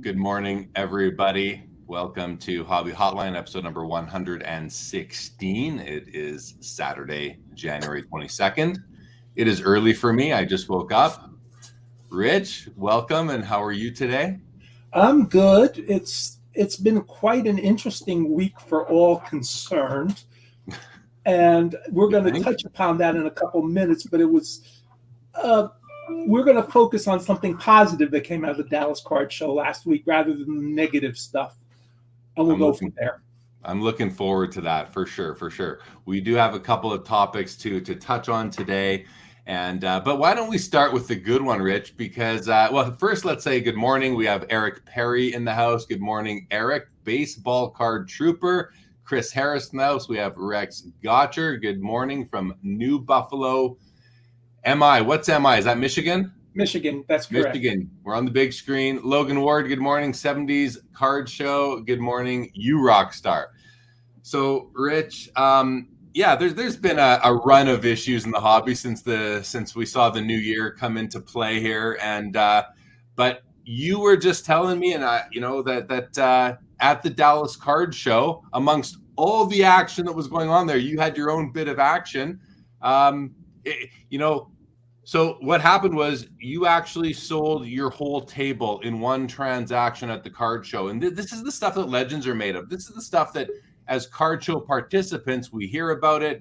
Good morning, everybody. Welcome to Hobby Hotline, episode number 116. It is Saturday, January 22nd. It is early for me. I just woke up. Rich, welcome, and how are you today? I'm good. It's been quite an interesting week for all concerned, and we're going to touch upon that in a couple minutes. But we're going to focus on something positive that came out of the Dallas Card Show last week, rather than the negative stuff, and we'll go from there. I'm looking forward to that for sure. We do have a couple of topics to touch on today. And but why don't we start with the good one, Rich? Because first let's say good morning. We have Eric Perry in the house. Good morning, Eric. Baseball card trooper. Chris Harris in the house. We have Rex Gotcher. Good morning from New Buffalo. MI. What's MI? Is that Michigan? Michigan. That's correct. Michigan. We're on the big screen. Logan Ward. Good morning. 70s Card Show. Good morning, you rock star. So, Rich. There's been a run of issues in the hobby since we saw the new year come into play here, and but you were just telling me, and that at the Dallas Card Show, amongst all the action that was going on there, you had your own bit of action. So what happened was you actually sold your whole table in one transaction at the card show, and this is the stuff that legends are made of. This is the stuff that, as card show participants, we hear about it.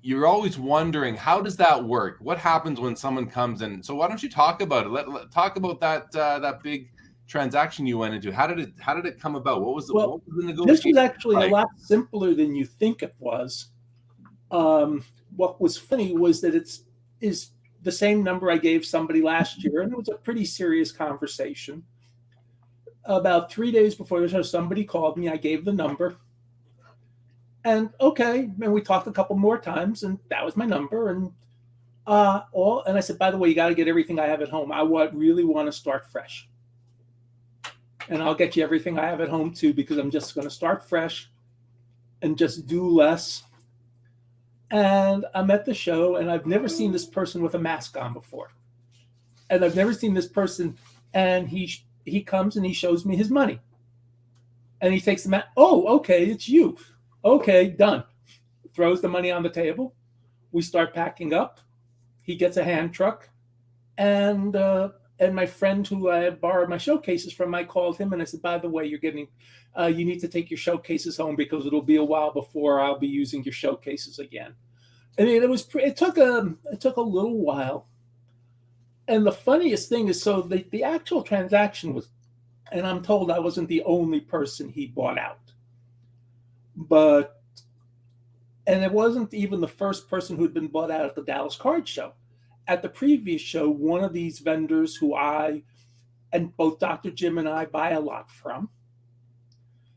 You're always wondering, how does that work? What happens when someone comes in? So why don't you talk about it? Talk about that big transaction you went into. How did it come about? What was the negotiation? This was actually a lot simpler than you think it was. What was funny was that is the same number I gave somebody last year, and it was a pretty serious conversation. About 3 days before the show, somebody called me. I gave the number, and we talked a couple more times, and that was my number. And I said, by the way, you got to get everything I have at home. I really want to start fresh, and I'll get you everything I have at home too, because I'm just going to start fresh and just do less. And I'm at the show, and I've never seen this person with a mask on before, and I've never seen this person, and he comes and he shows me his money, and he takes the mask. Oh, okay, it's you. Okay, done. Throws the money on the table. We start packing up. He gets a hand truck, and my friend who I had borrowed my showcases from, I called him and I said, by the way, you need to take your showcases home, because it'll be a while before I'll be using your showcases again. I mean, it took a little while. And the funniest thing is, so the actual transaction was, and I'm told I wasn't the only person he bought out, and it wasn't even the first person who'd been bought out at the Dallas Card Show. At the previous show, one of these vendors who and both Dr. Jim and I buy a lot from,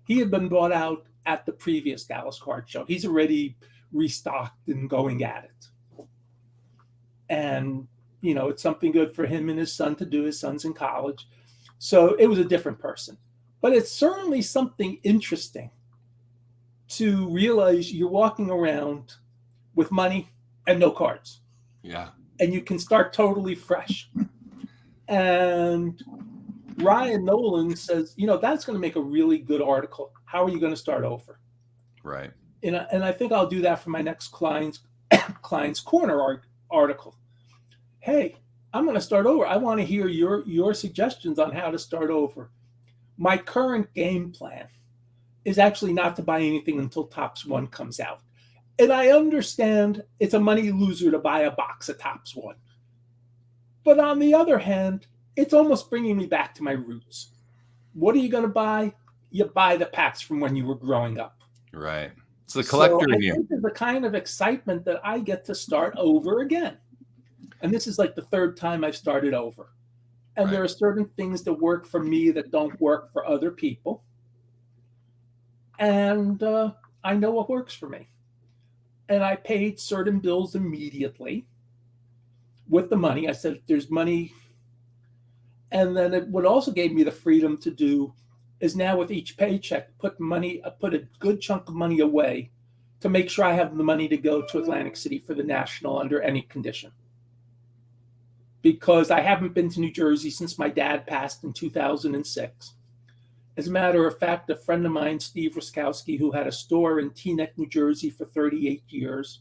he had been bought out at the previous Dallas Card Show. He's already restocked and going at it. And it's something good for him and his son to do. His son's in college. So it was a different person. But it's certainly something interesting to realize you're walking around with money and no cards. Yeah. And you can start totally fresh. And Ryan Nolan says, that's going to make a really good article. How are you going to start over? Right. And I think I'll do that for my next Client's Corner article. Hey, I'm going to start over. I want to hear your suggestions on how to start over. My current game plan is actually not to buy anything until Topps 1 comes out. And I understand it's a money loser to buy a box of Topps 1. But on the other hand, it's almost bringing me back to my roots. What are you going to buy? You buy the packs from when you were growing up. Right. It's the collector in you. I think there's a kind of excitement that I get to start over again. And this is like the third time I've started over. And Right. There are certain things that work for me that don't work for other people. And I know what works for me. And I paid certain bills immediately with the money. I said, there's money. And then what also gave me the freedom to do is now with each paycheck, put a good chunk of money away to make sure I have the money to go to Atlantic City for the National under any condition. because I haven't been to New Jersey since my dad passed in 2006. As a matter of fact, a friend of mine, Steve Ruskowski, who had a store in Teaneck, New Jersey for 38 years,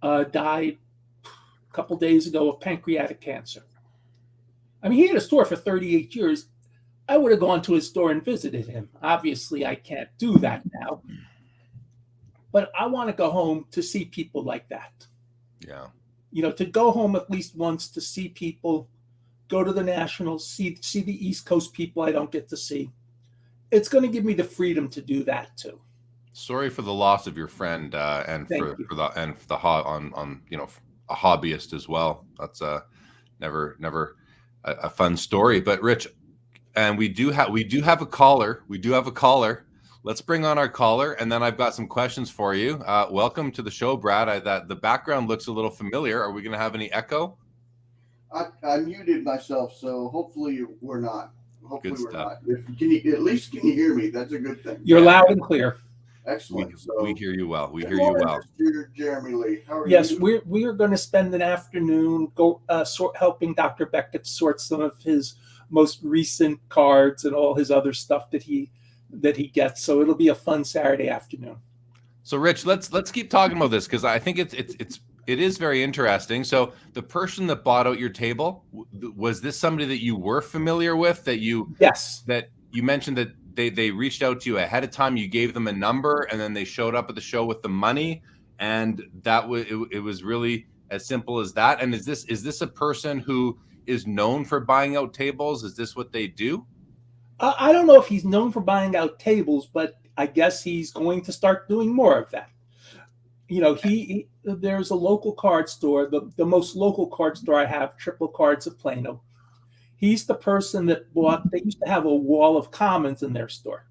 died a couple days ago of pancreatic cancer. I mean, he had a store for 38 years. I would have gone to his store and visited him. Obviously, I can't do that now. But I want to go home to see people like that. Yeah. To go home at least once to see people, go to the Nationals, see the East Coast people I don't get to see. It's going to give me the freedom to do that too. Sorry for the loss of your friend, and for the on a hobbyist as well. That's never a fun story. But Rich, and we do have a caller. Let's bring on our caller, and then I've got some questions for you. Welcome to the show, Brad. The background looks a little familiar. Are we going to have any echo? I muted myself, so hopefully we're not. Good stuff. Can you hear me? That's a good thing. You're loud and clear. Excellent. We hear you well. Mr. Jeremy Lee. How are you? Yes, we are going to spend an afternoon helping Dr. Beckett sort some of his most recent cards and all his other stuff that he gets. So it'll be a fun Saturday afternoon. So Rich, let's keep talking about this, because I think it is very interesting. So the person that bought out your table, was this somebody that you were familiar with, Yes, that you mentioned that they reached out to you ahead of time, you gave them a number, and then they showed up at the show with the money, and that it was really as simple as that? And is this a person who is known for buying out tables? Is this what they do? I don't know if he's known for buying out tables, but I guess he's going to start doing more of that. There's a local card store, the most local card store I have, Triple Cards of Plano. He's the person they used to have a wall of commons in their store.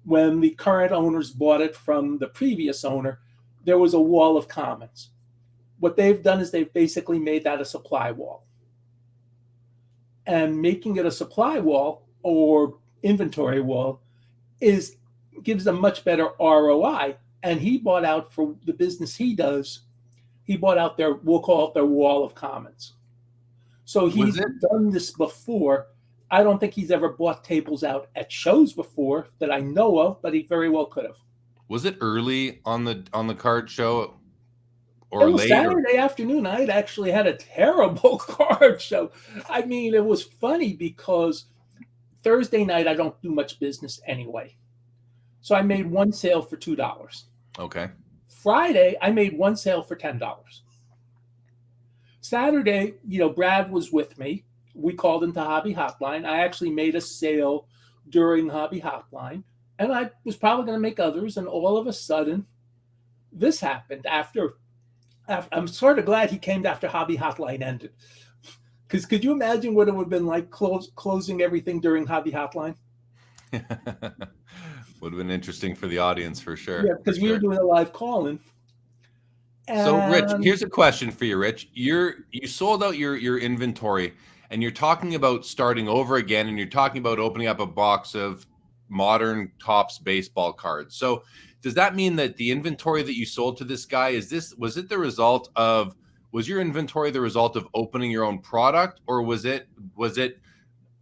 When the current owners bought it from the previous owner, there was a wall of commons. What they've done is they've basically made that a supply wall. And making it a supply wall or inventory wall gives a much better ROI. And he bought out, for the business he does, we'll call it their wall of commons. So he's done this before. I don't think he's ever bought tables out at shows before that I know of, but he very well could have. Was it early on the card show, or it was late? Saturday afternoon. I had actually had a terrible card show. I mean, it was funny because Thursday night I don't do much business anyway. So I made one sale for $2. Okay. Friday, I made one sale for $10. Saturday, Brad was with me. We called into Hobby Hotline. I actually made a sale during Hobby Hotline, and I was probably going to make others. And all of a sudden, this happened after. I'm sort of glad he came after Hobby Hotline ended, because could you imagine what it would have been like closing everything during Hobby Hotline? Would have been interesting for the audience for sure. Yeah, because we were doing a live call-in. So Rich, here's a question for you, Rich. You sold out your inventory, and you're talking about starting over again, and you're talking about opening up a box of modern Topps baseball cards. So does that mean that the inventory that you sold to this guy, was your inventory the result of opening your own product, or was it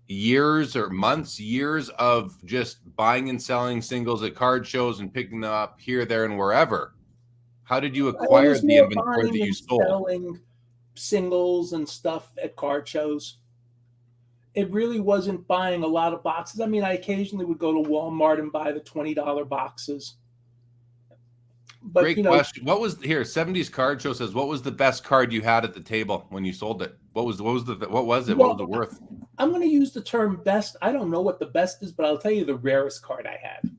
years or months, years of just buying and selling singles at card shows and picking them up here, there, and wherever? How did you acquire the inventory that you sold? Selling singles and stuff at card shows. It really wasn't buying a lot of boxes. I mean, I occasionally would go to Walmart and buy the $20 boxes. But, great question. What was here? 70s Card Show says, what was the best card you had at the table when you sold it? What was it worth? I'm going to use the term best. I don't know what the best is, but I'll tell you the rarest card I had.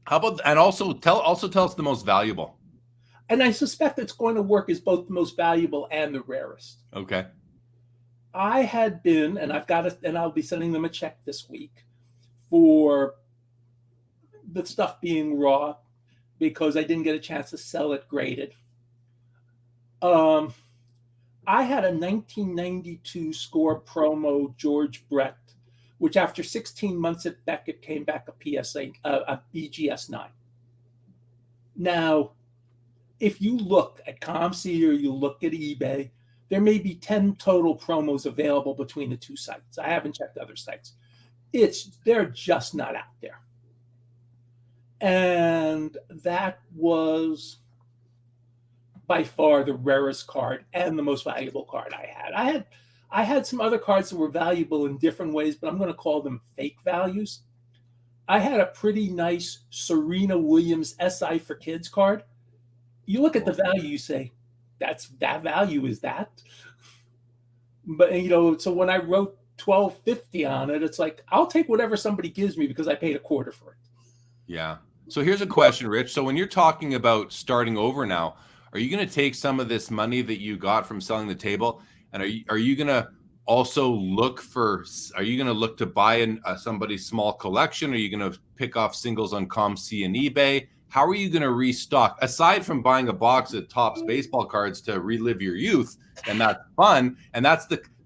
How about, and also tell us the most valuable. And I suspect it's going to work as both the most valuable and the rarest. Okay. I had been, and I'll be sending them a check this week for the stuff being raw because I didn't get a chance to sell it graded. I had a 1992 score promo George Brett, which after 16 months at Beckett came back a BGS 9. Now, if you look at ComC or you look at eBay, there may be 10 total promos available between the two sites. I haven't checked other sites. They're just not out there. And that was by far the rarest card and the most valuable card I had. I had some other cards that were valuable in different ways, but I'm going to call them fake values. I had a pretty nice Serena Williams SI for Kids card. You look at the value, you say, that value is that. But, you know, so when I wrote $12.50 on it, it's like, I'll take whatever somebody gives me because I paid $0.25 for it. Yeah. So here's a question, Rich. So when you're talking about starting over now, are you going to take some of this money that you got from selling the table, and are you going to also look to buy somebody's small collection? Are you going to pick off singles on ComC and eBay? How are you going to restock, aside from buying a box of Topps baseball cards to relive your youth? And that's fun. And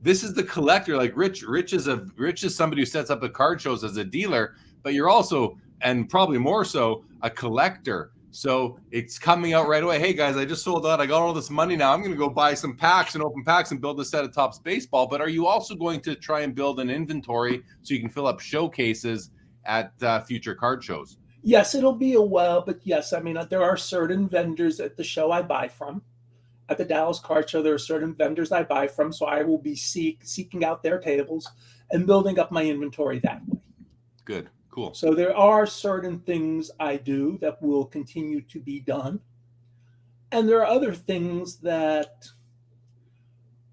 this is the collector. Like Rich is somebody who sets up the card shows as a dealer, but you're also, and probably more so, a collector. So it's coming out right away. Hey guys, I just sold out. I got all this money now. I'm going to go buy some packs and open packs and build a set of Topps baseball. But are you also going to try and build an inventory so you can fill up showcases at future card shows? Yes, it'll be a while, but yes, I mean, there are certain vendors at the show I buy from. At the Dallas Card Show, there are certain vendors I buy from, so I will be seeking out their tables and building up my inventory that way. Good, cool. So there are certain things I do that will continue to be done. And there are other things that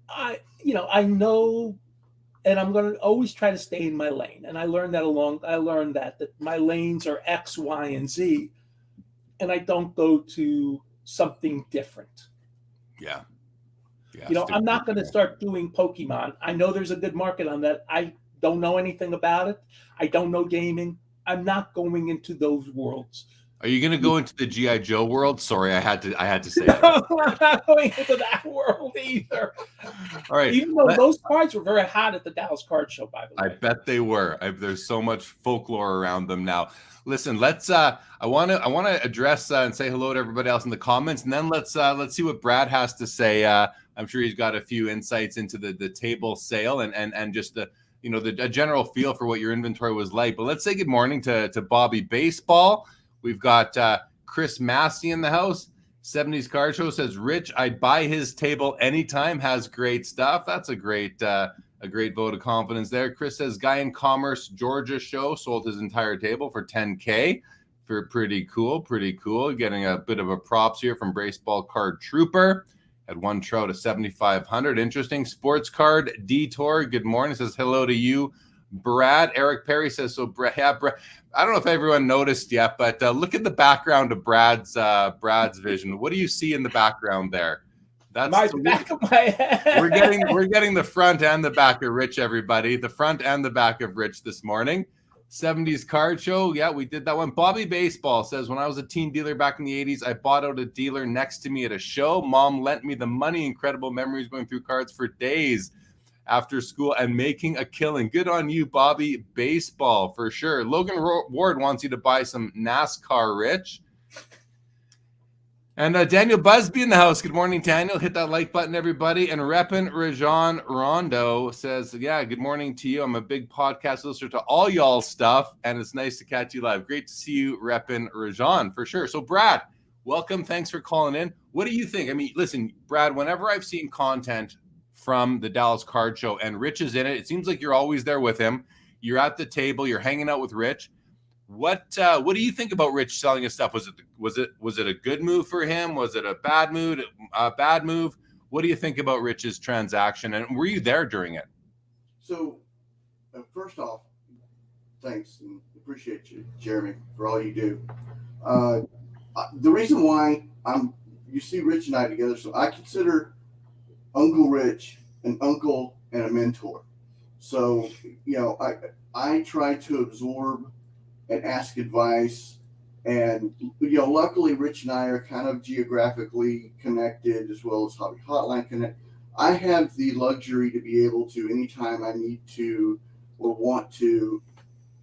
I know, and I'm going to always try to stay in my lane. And I learned that my lanes are X, Y, and Z, and I don't go to something different. Yeah. I'm not going to start doing Pokemon. I know there's a good market on that. I don't know anything about it. I don't know gaming. I'm not going into those worlds. Are you going to go into the G.I. Joe world? Sorry, I had to say that. No, I'm not going into that world either. All right. Even though those cards were very hot at the Dallas Card Show, by the way. I bet they were. There's so much folklore around them now. Listen, let's. I want to address and say hello to everybody else in the comments, and then let's see what Brad has to say. I'm sure he's got a few insights into the table sale and just the general feel for what your inventory was like. But let's say good morning to Bobby Baseball. We've got Chris Massey in the house. 70s Card Show says, Rich, I'd buy his table anytime. Has great stuff. That's a great vote of confidence there. Chris says, Guy in Commerce, Georgia show sold his entire table for $10K. For pretty cool. Getting a bit of a props here from Baseball Card Trooper. Had one trout at 7,500. Interesting. Sports Card Detour. Good morning. Says hello to you, Brad. Eric Perry says, so Brad, I don't know if everyone noticed yet, but look at the background of Brad's vision. What do you see in the background there? That's the back of my head. We're getting the front and the back of Rich, everybody. The front and the back of Rich this morning. 70s Card Show. Yeah, we did that one. Bobby Baseball says, when I was a teen dealer back in the 80s, I bought out a dealer next to me at a show. Mom lent me the money. Incredible memories going through cards for days after school and making a killing. Good on you, Bobby Baseball, for sure. Logan Ward wants you to buy some NASCAR, Rich. And Daniel Busby in the house. Good morning, Daniel. Hit that like button, everybody. And Reppin' Rajan Rondo says, yeah, good morning to you. I'm a big podcast listener to all y'all's stuff, and it's nice to catch you live. Great to see you, Reppin' Rajan, for sure. So, Brad, welcome. Thanks for calling in. What do you think? I mean, listen, Brad, whenever I've seen content from the Dallas Card Show and Rich is in it, it seems like you're always there with him. You're at the table. You're hanging out with Rich. What do you think about Rich selling his stuff? Was it a good move for him? Was it a bad move? What do you think about Rich's transaction? And were you there during it? So, first off, thanks and appreciate you, Jeremy, for all you do. The reason why you see Rich and I together, so I consider Uncle Rich an uncle and a mentor. So, I try to absorb and ask advice. And, luckily Rich and I are kind of geographically connected as well as Hotline connect. I have the luxury to be able to, anytime I need to or want to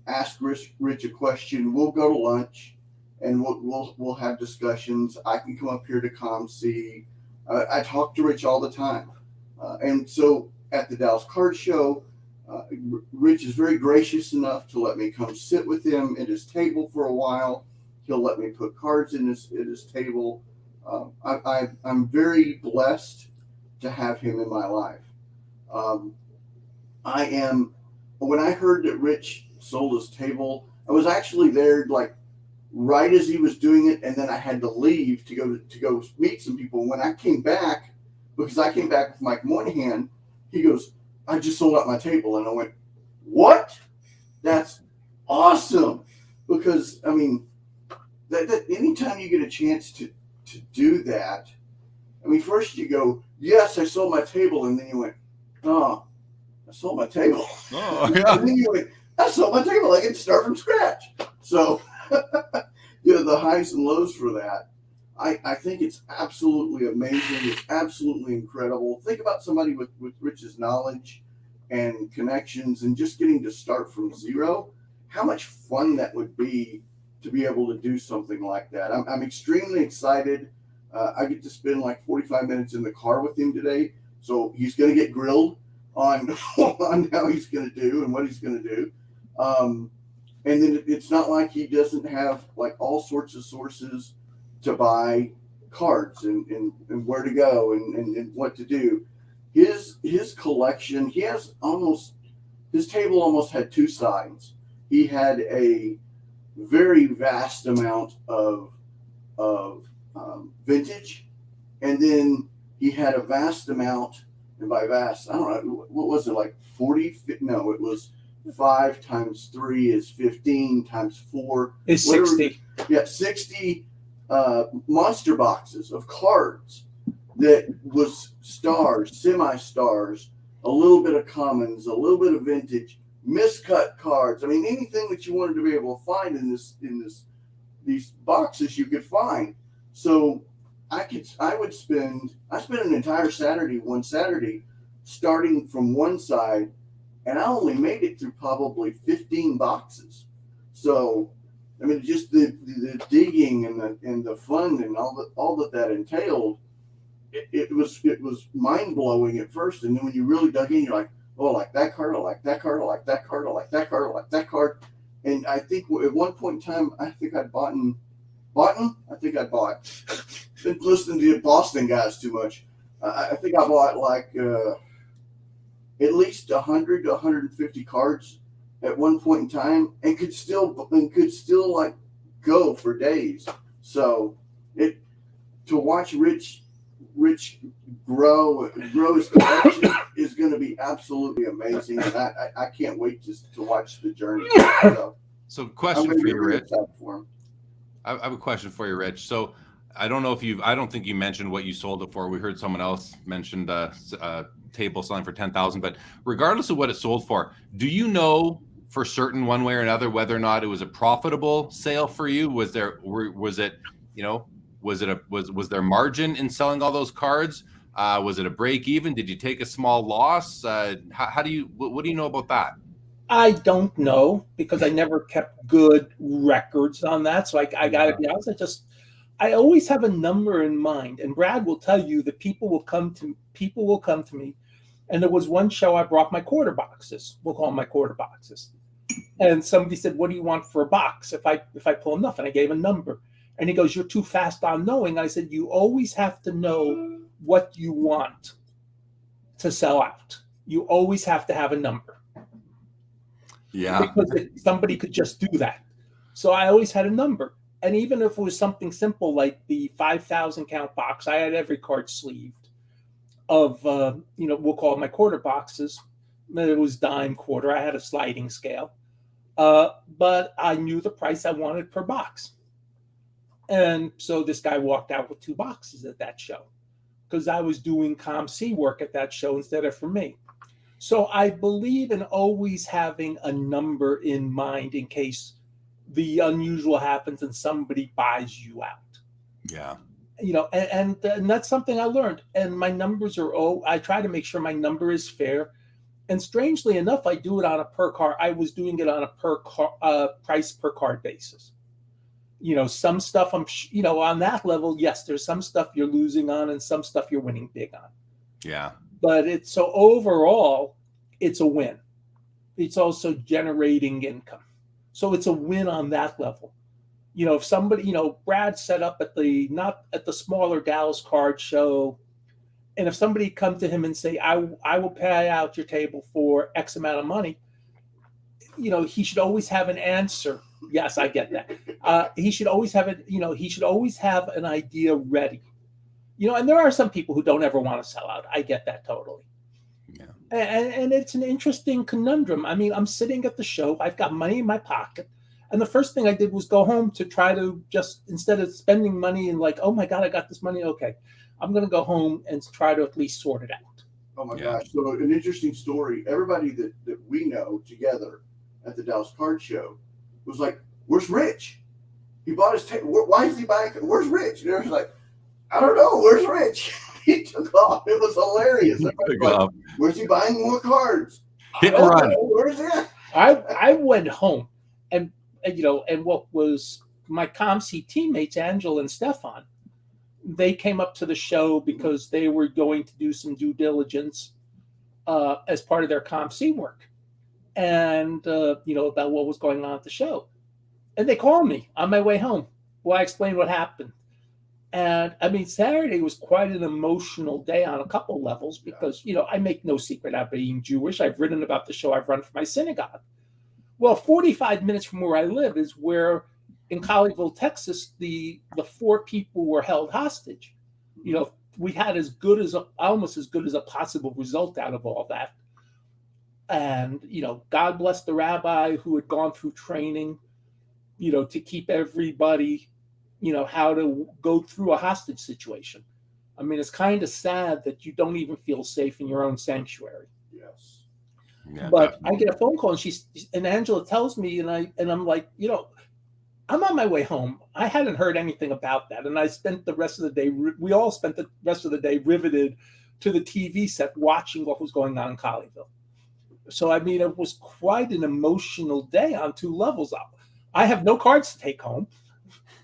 ask Rich a question, we'll go to lunch and we'll have discussions. I can come up here to ComC. I talk to Rich all the time. And so at the Dallas Card Show, Rich is very gracious enough to let me come sit with him at his table for a while. He'll let me put cards in his table. I'm very blessed to have him in my life. When I heard that Rich sold his table, I was actually there like right as he was doing it, and then I had to leave to go meet some people. When I came back, because I came back with Mike Moynihan, he goes, "I just sold out my table," and I went, "What? That's awesome!" Because I mean, that anytime you get a chance to do that, I mean, first you go, "Yes, I sold my table," and then you went, "Oh, I sold my table." Oh, yeah. And then you went, "I sold my table. I get to start from scratch." So, the highs and lows for that. I think it's absolutely amazing. It's absolutely incredible. Think about somebody with Rich's knowledge and connections and just getting to start from zero. How much fun that would be to be able to do something like that. I'm extremely excited. I get to spend like 45 minutes in the car with him today. So he's going to get grilled on how he's going to do and what he's going to do. And then it's not like he doesn't have like all sorts of sources to buy cards and where to go and what to do. His collection, his table almost had two sides. He had a very vast amount of vintage, and then he had a vast amount, and by vast, I don't know, what was it, like 40? No, it was 5 times 3 is 15 times 4 is 60. Yeah, 60 monster boxes of cards that was stars, semi-stars, a little bit of commons, a little bit of vintage, miscut cards. I mean, anything that you wanted to be able to find in these boxes you could find. So I spent an entire one Saturday starting from one side, and I only made it through probably 15 boxes. So I mean, just the digging and the fun and all that entailed, it was mind blowing at first, and then when you really dug in, you're like, "Oh, I like that card, I like that card, I like that card, I like that card, I like that card." And I think at one point in time, I think I'd bought. Been listening to the Boston guys too much. I think I bought like at least 100 to 150 cards at one point in time, and could still like go for days. So to watch Rich grow his collection is going to be absolutely amazing, and I can't wait to watch the journey. So question for you, Rich. I have a question for you, Rich. So I don't know if I don't think you mentioned what you sold it for. We heard someone else mentioned table selling for $10,000, but regardless of what it sold for, do you know for certain one way or another whether or not it was a profitable sale for you? Was there margin in selling all those cards? Was it a break even? Did you take a small loss? What do you know about that? I don't know, because I never kept good records on that. So I got to be honest. I always have a number in mind, and Brad will tell you that people will come to me. And there was one show I brought my quarter boxes. We'll call them my quarter boxes. And somebody said, "What do you want for a box if I pull enough?" And I gave a number. And he goes, "You're too fast on knowing." I said, "You always have to know what you want to sell out. You always have to have a number." Yeah. Because somebody could just do that. So I always had a number. And even if it was something simple like the 5,000 count box, I had every card sleeved of, we'll call it my quarter boxes. It was dime, quarter. I had a sliding scale. But I knew the price I wanted per box. And so this guy walked out with 2 boxes at that show, because I was doing ComC work at that show instead of for me. So I believe in always having a number in mind in case the unusual happens and somebody buys you out. Yeah. And that's something I learned. And my numbers I try to make sure my number is fair. And strangely enough, I do it on a per card. I was doing it on a price per card basis. Some stuff on that level, yes, there's some stuff you're losing on and some stuff you're winning big on. Yeah. But it's so overall, it's a win. It's also generating income. So it's a win on that level. If somebody, Brad set up not at the smaller Dallas card show, and if somebody come to him and say, I will pay out your table for X amount of money, he should always have an answer. Yes, I get that. He should always have it. He should always have an idea ready. And there are some people who don't ever want to sell out. I get that totally. Yeah. And it's an interesting conundrum. I mean, I'm sitting at the show. I've got money in my pocket. And the first thing I did was go home to try to just, instead of spending money and like, oh my God, I got this money. Okay, I'm going to go home and try to at least sort it out. Oh my gosh. So an interesting story. Everybody that we know together at the Dallas Card Show was like, where's Rich? He bought his table. Why is he buying? Where's Rich? And everyone's like, I don't know. Where's Rich? He took off. It was hilarious. Like, where's he buying more cards? Hit and run. Where's he at? I went home and what was my ComC teammates, Angela and Stefan, they came up to the show because they were going to do some due diligence as part of their ComC work. And, about what was going on at the show. And they called me on my way home. Well, I explained what happened. And I mean, Saturday was quite an emotional day on a couple levels because, I make no secret out of being Jewish. I've written about the show I've run for my synagogue. Well, 45 minutes from where I live is where in Colleyville, Texas, the 4 people were held hostage. We had almost as good as a possible result out of all that. And, God bless the rabbi who had gone through training, to keep everybody, how to go through a hostage situation. I mean, it's kind of sad that you don't even feel safe in your own sanctuary. Yes. Yeah, but definitely. I get a phone call and Angela tells me, and I'm like, I'm on my way home. I hadn't heard anything about that. And I spent the rest of the day, we all spent the rest of the day riveted to the TV set watching what was going on in Colleyville. So, I mean, it was quite an emotional day on 2 levels. I have no cards to take home.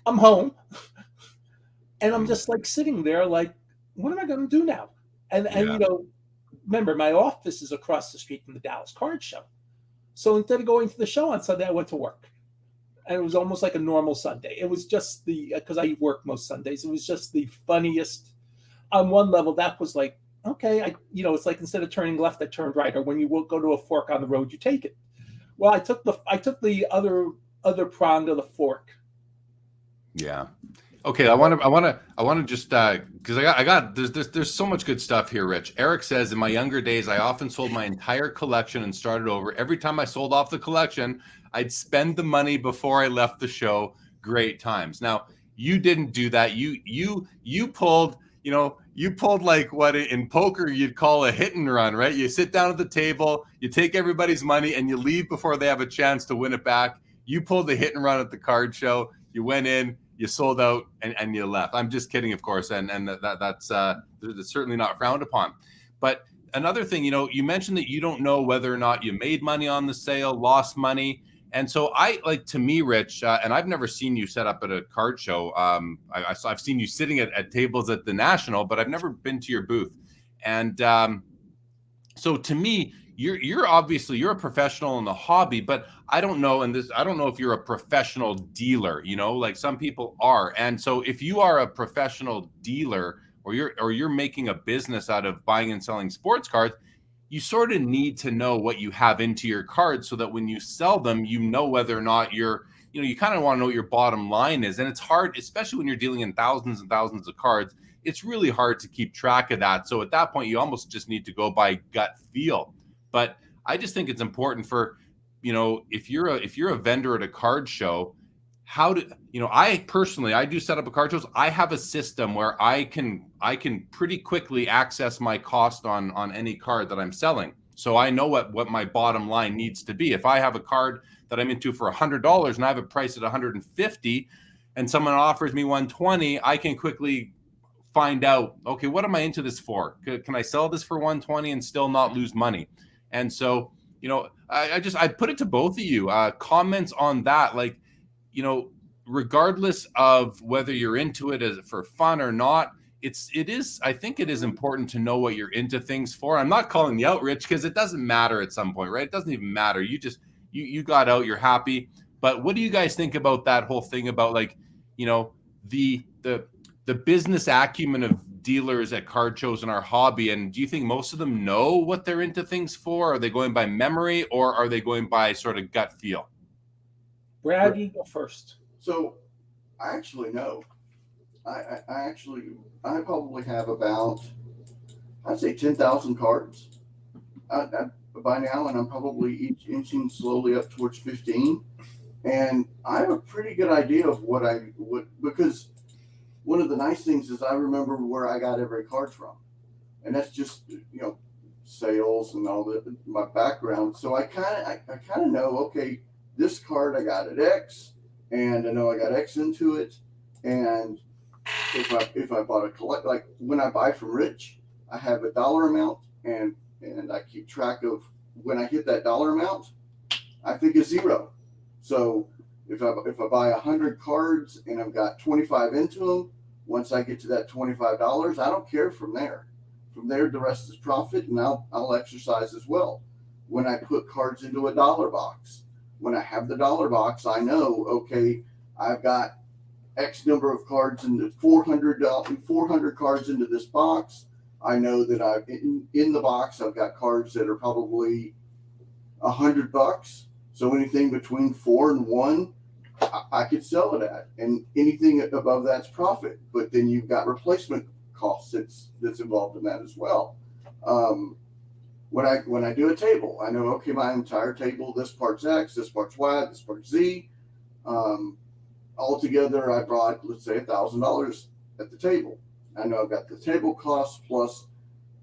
I'm home. And I'm just like sitting there like, what am I going to do now? And remember, my office is across the street from the Dallas Card Show. So instead of going to the show on Sunday, I went to work. And it was almost like a normal Sunday. It was just because I work most Sundays, it was just the funniest. On one level, that was like, okay, it's like instead of turning left, I turned right. Or when you go to a fork on the road, you take it. Well, I took the other prong of the fork. Yeah. Okay, I want to just because I got there's so much good stuff here, Rich. Eric says, in my younger days, I often sold my entire collection and started over. Every time I sold off the collection, I'd spend the money before I left the show. Great times. Now, you didn't do that. You pulled, you pulled like what in poker you'd call a hit and run, right? You sit down at the table, you take everybody's money, and you leave before they have a chance to win it back. You pulled the hit and run at the card show. You went in, you sold out, and you left. I'm just kidding, of course, and that's certainly not frowned upon. But another thing, you mentioned that you don't know whether or not you made money on the sale, lost money. And so to me, Rich, and I've never seen you set up at a card show. I've seen you sitting at tables at the National, but I've never been to your booth. And so to me, you're obviously a professional in the hobby, but I don't know if you're a professional dealer, like some people are. And so if you are a professional dealer or you're making a business out of buying and selling sports cards, you sort of need to know what you have into your cards so that when you sell them, whether or not you kind of want to know what your bottom line is. And it's hard, especially when you're dealing in thousands and thousands of cards. It's really hard to keep track of that. So at that point, you almost just need to go by gut feel. But I just think it's important for, if you're a vendor at a card show, I personally do set up a card shows. I have a system where I can pretty quickly access my cost on any card that I'm selling. So I know what my bottom line needs to be. If I have a card that I'm into for $100 and I have it priced at $150 and someone offers me $120, I can quickly find out, okay, what am I into this for? Can I sell this for $120 and still not lose money? And so, I put it to both of you, comments on that, regardless of whether you're into it as for fun or not, I think it is important to know what you're into things for. I'm not calling you out, Rich, because it doesn't matter at some point, right? It doesn't even matter. You got out, you're happy. But what do you guys think about that whole thing about, like, you know, the business acumen of dealers at card shows in our hobby? And do you think most of them know what they're into things for? Are they going by memory, or are they going by sort of gut feel? Brad, you go first. So I actually know. I probably have about, I'd say 10,000 cards by now, and I'm probably inching slowly up towards 15. And I have a pretty good idea of what I would, because one of the nice things is I remember where I got every card from, and that's just, you know, sales and all that, my background. So I kind of know, okay, this card I got at X, and I know I got X into it, and if I bought a collect, like when I buy from Rich, I have a dollar amount, and I keep track of when I hit that dollar amount, I think it's zero. So if I buy 100 cards and I've got 25 into them, once I get to that $25, I don't care from there. From there, the rest is profit, and I'll exercise as well. When I put cards into a dollar box, when I have the dollar box, I know, okay, I've got X number of cards in the 400 cards into this box. I know that in the box, I've got cards that are probably $100. So anything between 4 and 1, I could sell it at, and anything above that's profit. But then you've got replacement costs that's involved in that as well. When I do a table, I know, okay, my entire table, this part's X, this part's Y, this part's Z. Altogether, I brought, let's say, $1,000 at the table. I know I've got the table costs plus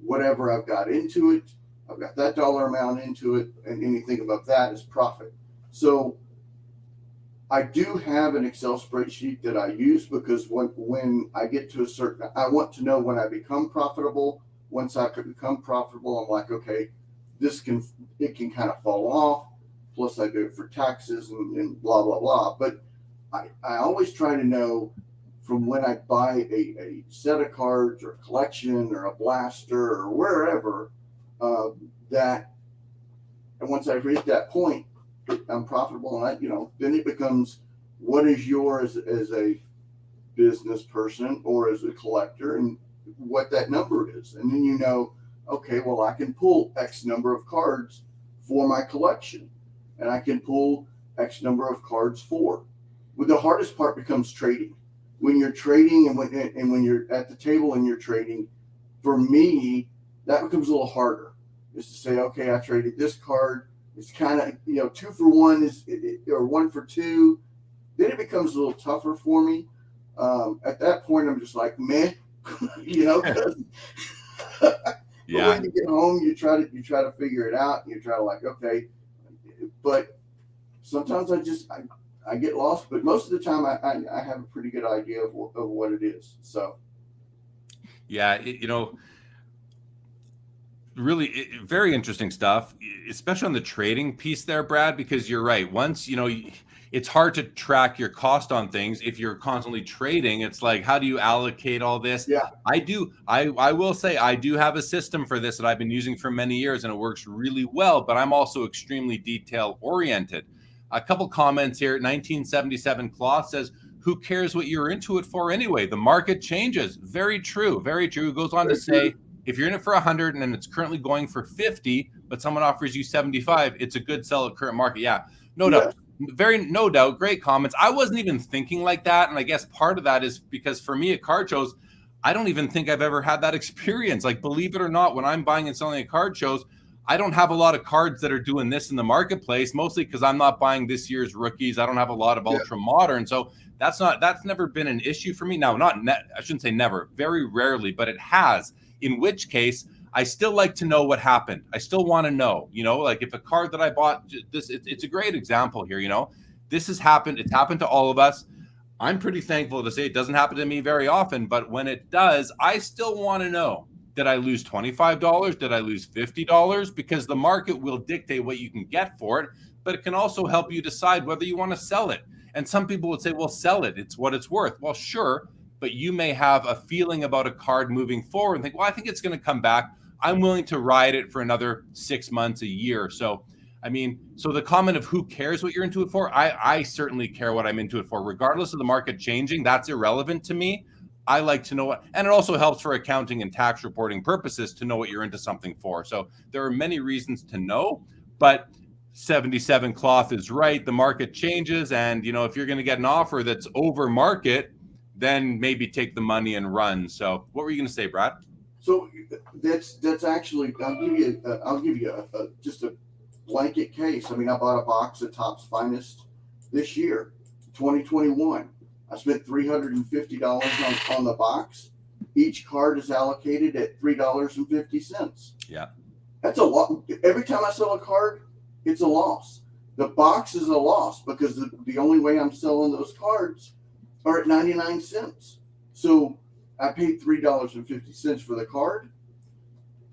whatever I've got into it. I've got that dollar amount into it, and anything above that is profit. So I do have an Excel spreadsheet that I use, because when I get to a certain, I want to know when I become profitable. Once I could become profitable, I'm like, okay, it can kind of fall off. Plus I do it for taxes and blah, blah, blah. But I always try to know from when I buy a set of cards or a collection or a blaster or wherever, that, and once I reach that point, I'm profitable, and then it becomes, what is yours as a business person or as a collector, and what that number is. And then you know, okay, well, I can pull X number of cards for my collection, and I can pull X number of cards for. Well, the hardest part becomes trading. When you're trading and when you're at the table and you're trading, for me, that becomes a little harder. Is to say, okay, I traded this card. It's kind of, 2 for 1 or 1 for 2. Then it becomes a little tougher for me. At that point, I'm just like, meh, Yeah. But when you get home, you try to figure it out. And you try to, like, okay, but sometimes I get lost. But most of the time, I have a pretty good idea of what it is. So, yeah, really very interesting stuff, especially on the trading piece there, Brad, because you're right. Once, it's hard to track your cost on things. If you're constantly trading, it's like, how do you allocate all this? Yeah, I will say I do have a system for this that I've been using for many years, and it works really well, but I'm also extremely detail oriented. A couple comments here. 1977 Cloth says, who cares what you're into it for anyway? The market changes. Very true. Very true. It goes on to say, if you're in it for 100 and it's currently going for 50, but someone offers you 75, it's a good sell at current market. Yeah, no doubt. No doubt. Great comments. I wasn't even thinking like that. And I guess part of that is because for me at card shows, I don't even think I've ever had that experience. Like, believe it or not, when I'm buying and selling at card shows, I don't have a lot of cards that are doing this in the marketplace, mostly because I'm not buying this year's rookies. I don't have a lot of ultra modern. So that's never been an issue for me. Now, I shouldn't say never, very rarely, but it has. In which case, I still like to know what happened. I still want to know, like if a card that I bought, it's a great example here, this has happened. It's happened to all of us. I'm pretty thankful to say it doesn't happen to me very often, but when it does, I still want to know, did I lose $25? Did I lose $50? Because the market will dictate what you can get for it, but it can also help you decide whether you want to sell it. And some people would say, well, sell it. It's what it's worth. Well, sure. but you may have a feeling about a card moving forward and think, well, I think it's going to come back. I'm willing to ride it for another 6 months, a year. So, I mean, so the comment of who cares what you're into it for, I certainly care what I'm into it for. Regardless of the market changing, that's irrelevant to me. I like to know what, and it also helps for accounting and tax reporting purposes to know what you're into something for. So there are many reasons to know, but 77 Cloth is right. The market changes. And, you know, if you're going to get an offer that's over market, then maybe take the money and run. So what were you going to say, Brad? So that's actually, I'll give you just a blanket case. I mean, I bought a box of Topps Finest this year, 2021. I spent $350 on the box. Each card is allocated at $3.50. Yeah. That's a lot. Every time I sell a card, it's a loss. The box is a loss because the only way I'm selling those cards are at 99 cents. So I paid $3.50 for the card.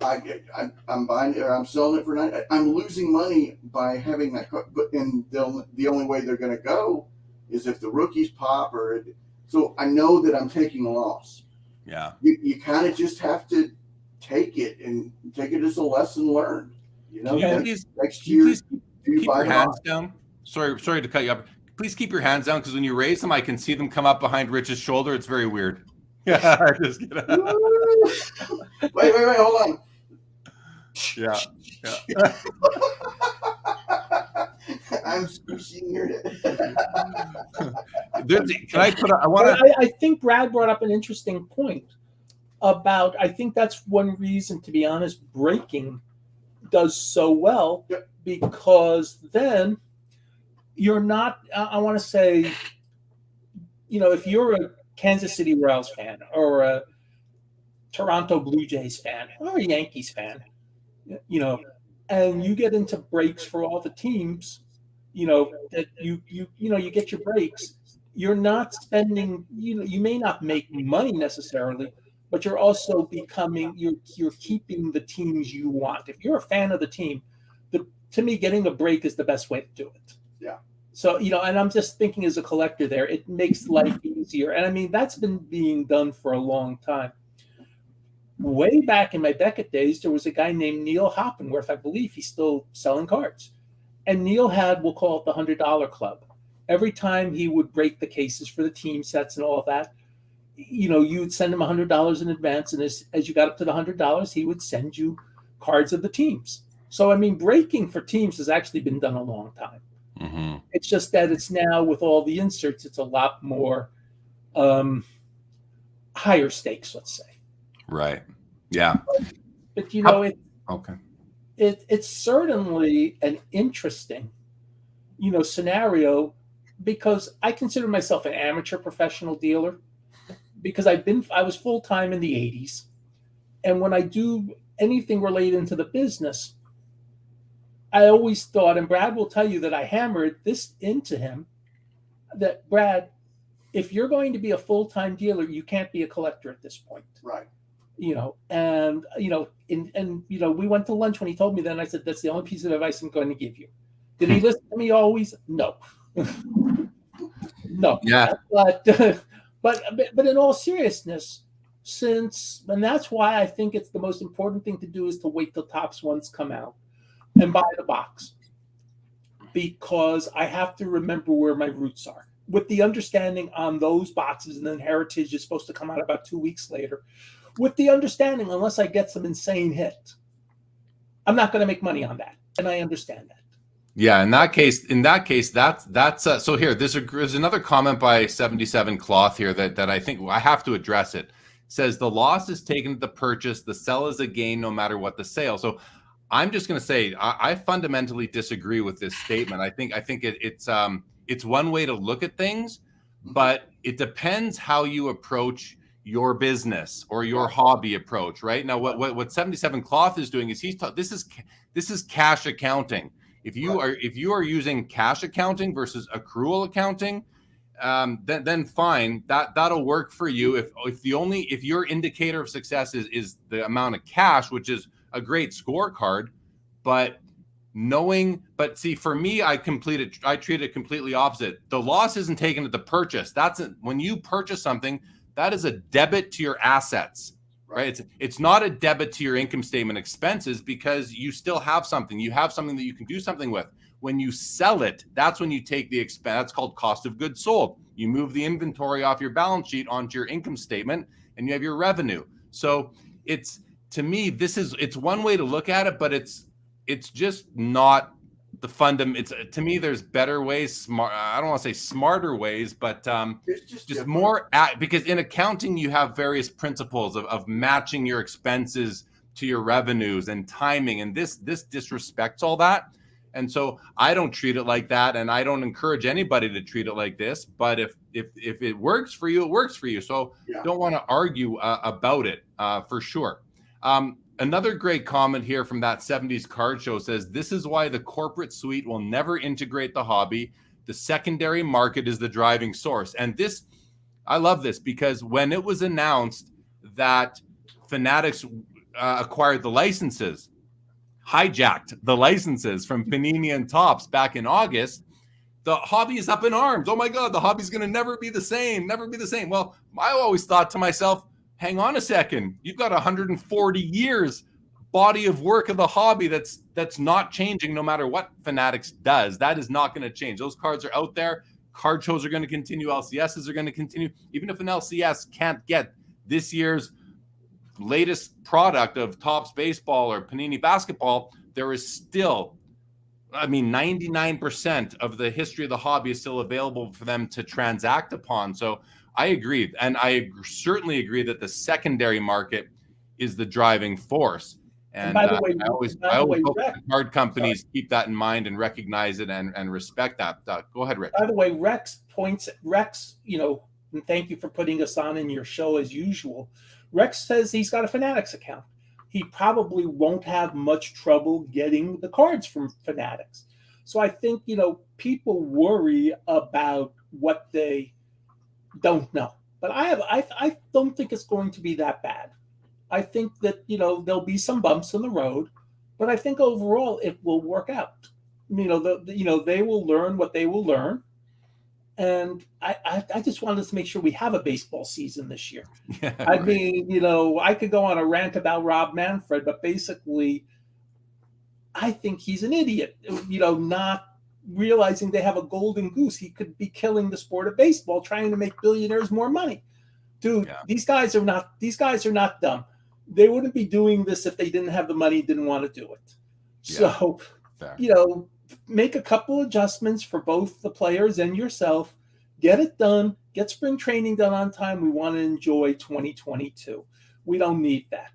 I'm buying it, or I'm selling it for 9. I'm losing money by having that card. But the only way they're going to go is if the rookies pop, so I know that I'm taking a loss. Yeah. You kind of just have to take it as a lesson learned. You know, next year, please keep your hands down. Sorry to cut you up. Please keep your hands down, because when you raise them, I can see them come up behind Rich's shoulder. It's very weird. Yeah, just kidding. Wait, hold on. Yeah. I'm squishing your head. I think Brad brought up an interesting point about, I think that's one reason, to be honest, breaking does so well. Yep. Because then you're not, I want to say, you know, if you're a Kansas City Royals fan or a Toronto Blue Jays fan or a Yankees fan, you know, and you get into breaks for all the teams, you know, that you get your breaks, you're not spending, you know, you may not make money necessarily, but you're also you're keeping the teams you want. If you're a fan of the team, to me, getting a break is the best way to do it. Yeah. So, you know, and I'm just thinking as a collector there, it makes life easier. And I mean, that's been being done for a long time. Way back in my Beckett days, there was a guy named Neil Hoppenworth. I believe he's still selling cards. And Neil had, we'll call it the $100 club. Every time he would break the cases for the team sets and all of that, you know, you would send him $100 in advance. And as you got up to the $100, he would send you cards of the teams. So, I mean, breaking for teams has actually been done a long time. Mm-hmm. It's just that it's now, with all the inserts, it's a lot more higher stakes, let's say. Right. Yeah. But, you know, it's certainly an interesting, you know, scenario, because I consider myself an amateur professional dealer, because I was full-time in the 80s. And when I do anything related to the business, I always thought, and Brad will tell you that I hammered this into him, that Brad, if you're going to be a full-time dealer, you can't be a collector at this point. Right. You know, and, you know, and you know, we went to lunch when he told me that, and I said, that's the only piece of advice I'm going to give you. Did he listen to me always? No. No. Yeah. But in all seriousness, and that's why I think it's the most important thing to do is to wait till Topps ones come out and buy the box, because I have to remember where my roots are, with the understanding on those boxes. And then Heritage is supposed to come out about 2 weeks later, with the understanding, unless I get some insane hit, I'm not going to make money on that. And I understand that. Yeah. In that case, that's so here, there's another comment by 77 Cloth here that I think I have to address it. It says the loss is taken at the purchase. The sell is a gain no matter what the sale. So I'm just going to say I fundamentally disagree with this statement. I think it's one way to look at things, but it depends how you approach your business or your hobby approach. Right now, what 77 Cloth is doing is this is cash accounting. If you are using cash accounting versus accrual accounting, then fine, that'll work for you. If your indicator of success is the amount of cash, which is a great scorecard, but see, for me, I treat it completely opposite. The loss isn't taken at the purchase. When you purchase something, that is a debit to your assets, right? It's not a debit to your income statement expenses, because you still have something. You have something that you can do something with. When you sell it, that's when you take the expense. That's called cost of goods sold. You move the inventory off your balance sheet onto your income statement, and you have your revenue. So it's, to me, it's one way to look at it, but it's just not the it's, to me, there's better ways, I don't want to say smarter ways, but It's just more because in accounting you have various principles of matching your expenses to your revenues and timing, and this disrespects all that. And so I don't treat it like that, and I don't encourage anybody to treat it like this. But if it works for you, it works for you. So don't want to argue about it for sure. Another great comment here from that 70s card show says, this is why the corporate suite will never integrate the hobby. The secondary market is the driving source. And this, I love this, because when it was announced that Fanatics acquired the licenses, hijacked the licenses from Panini and Topps back in August, the hobby is up in arms. Oh my God, the hobby's going to never be the same, never be the same. Well, I always thought to myself, hang on a second, you've got 140 years body of work of the hobby that's not changing no matter what Fanatics does. That is not going to change. Those cards are out there. Card shows are going to continue. LCSs are going to continue. Even if an LCS can't get this year's latest product of Topps baseball or Panini basketball, there is still, 99% of the history of the hobby is still available for them to transact upon. So I agree. And I certainly agree that the secondary market is the driving force. And by the way, I always hope that card companies keep that in mind and recognize it and respect that. Go ahead, Rich. By the way, Rex, and thank you for putting us on in your show as usual. Rex says he's got a Fanatics account. He probably won't have much trouble getting the cards from Fanatics. So I think, people worry about what they don't know. But I don't think it's going to be that bad. I think that, there'll be some bumps in the road, but I think overall it will work out. They will learn what they will learn. And I just wanted to make sure we have a baseball season this year. Yeah, I mean, I could go on a rant about Rob Manfred, but basically, I think he's an idiot, not realizing they have a golden goose. He could be killing the sport of baseball, trying to make billionaires more money. Dude, these guys are not dumb. They wouldn't be doing this if they didn't have the money, didn't want to do it. Yeah, so, fair. Make a couple adjustments for both the players and yourself. Get it done. Get spring training done on time. We want to enjoy 2022. We don't need that.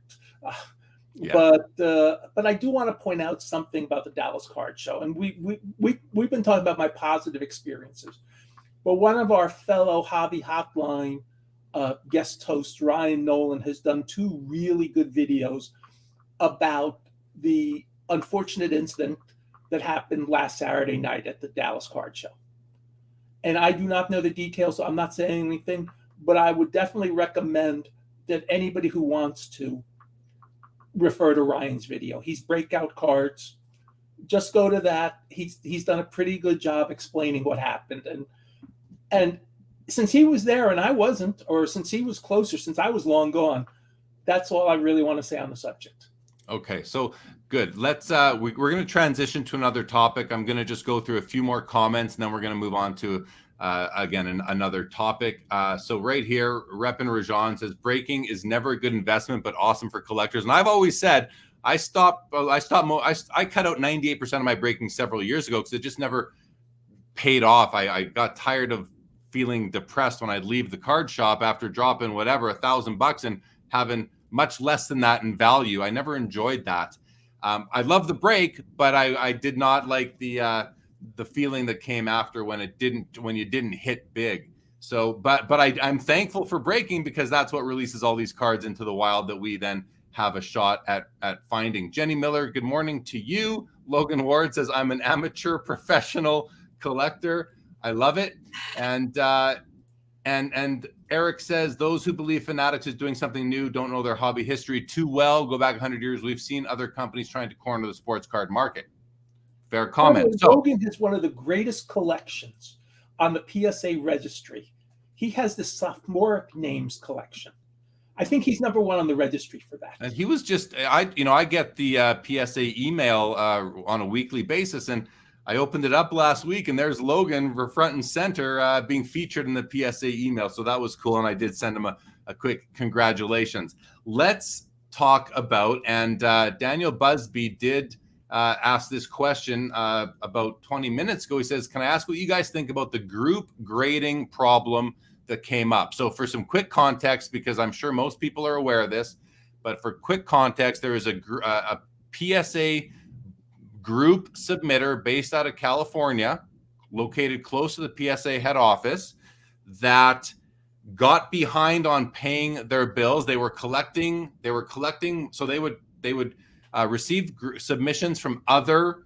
But I do want to point out something about the Dallas Card Show. And we've been talking about my positive experiences. But one of our fellow Hobby Hotline guest hosts, Ryan Nolan, has done 2 really good videos about the unfortunate incident that happened last Saturday night at the Dallas Card Show. And I do not know the details, so I'm not saying anything, but I would definitely recommend that anybody who wants to refer to Ryan's video. He's breakout cards. Just go to that. He's done a pretty good job explaining what happened. And since he was there and I wasn't, or since he was closer, since I was long gone, that's all I really want to say on the subject. Okay, so good. Let's we're going to transition to another topic. I'm going to just go through a few more comments, and then we're going to move on to again another topic. So right here, Rep and Rajan says breaking is never a good investment, but awesome for collectors. And I've always said I cut out 98% of my breaking several years ago because it just never paid off. I got tired of feeling depressed when I'd leave the card shop after dropping whatever $1,000 and having much less than that in value. I never enjoyed that. I love the break, but I did not like the feeling that came after when you didn't hit big. So, but I'm thankful for breaking because that's what releases all these cards into the wild that we then have a shot at finding. Jenny Miller, good morning to you. Logan Ward says, I'm an amateur professional collector. I love it. And Eric says, those who believe Fanatics is doing something new don't know their hobby history too well. Go back 100 years. We've seen other companies trying to corner the sports card market. Fair comment. Logan has one of the greatest collections on the PSA registry. he has the sophomoric names collection. I think he's number one on the registry for that. And he was just, I get the PSA email on a weekly basis, and I opened it up last week, and there's Logan for front and center being featured in the PSA email. So that was cool, and I did send him a quick congratulations. Let's talk about, and Daniel Busby did ask this question about 20 minutes ago. He says, can I ask what you guys think about the group grading problem that came up? So for some quick context, because I'm sure most people are aware of this, but for quick context, there is a PSA group submitter based out of California, located close to the PSA head office, that got behind on paying their bills. They were collecting, so they would receive submissions from other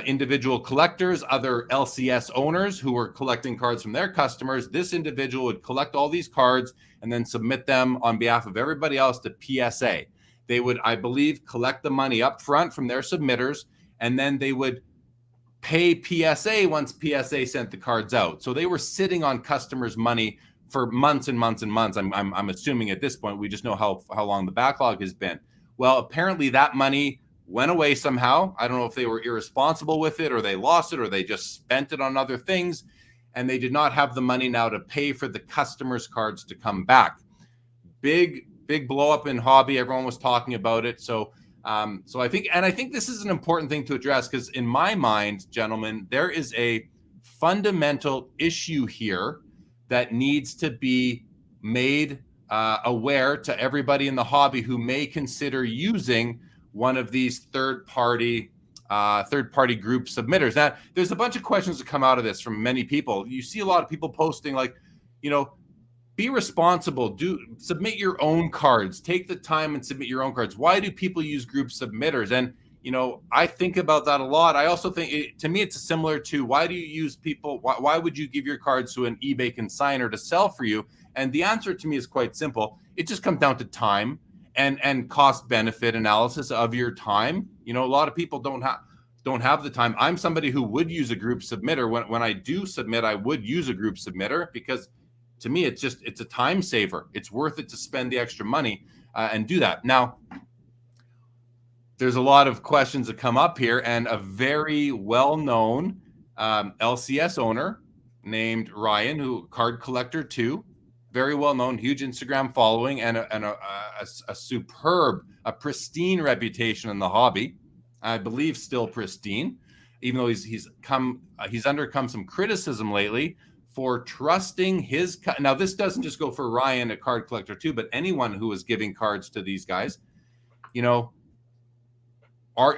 individual collectors, other LCS owners who were collecting cards from their customers. This individual would collect all these cards and then submit them on behalf of everybody else to PSA. They would, I believe, collect the money up front from their submitters, and then they would pay PSA once PSA sent the cards out. So they were sitting on customers' money for months and months and months. I'm assuming at this point, we just know how long the backlog has been. Well, apparently that money went away somehow. I don't know if they were irresponsible with it, or they lost it, or they just spent it on other things, and they did not have the money now to pay for the customers' cards to come back. Big blow up in hobby. Everyone was talking about it. So I think this is an important thing to address, because in my mind, gentlemen, there is a fundamental issue here that needs to be made aware to everybody in the hobby who may consider using one of these third-party group submitters. Now, there's a bunch of questions that come out of this from many people. You see a lot of people posting like, be responsible, submit your own cards, take the time and submit your own cards. Why do people use group submitters? And, I think about that a lot. I also think, to me, it's similar to, why do you use people? Why would you give your cards to an eBay consignor to sell for you? And the answer to me is quite simple. It just comes down to time and cost benefit analysis of your time. A lot of people don't have the time. I'm somebody who would use a group submitter. When I do submit, I would use a group submitter, because to me, it's a time saver. It's worth it to spend the extra money and do that. Now, there's a lot of questions that come up here, and a very well-known LCS owner named Ryan, who card collector too, very well-known, huge Instagram following, and a superb, a pristine reputation in the hobby. I believe still pristine, even though he's undercome some criticism lately for trusting his. Now, this doesn't just go for Ryan, a card collector too, but anyone who is giving cards to these guys,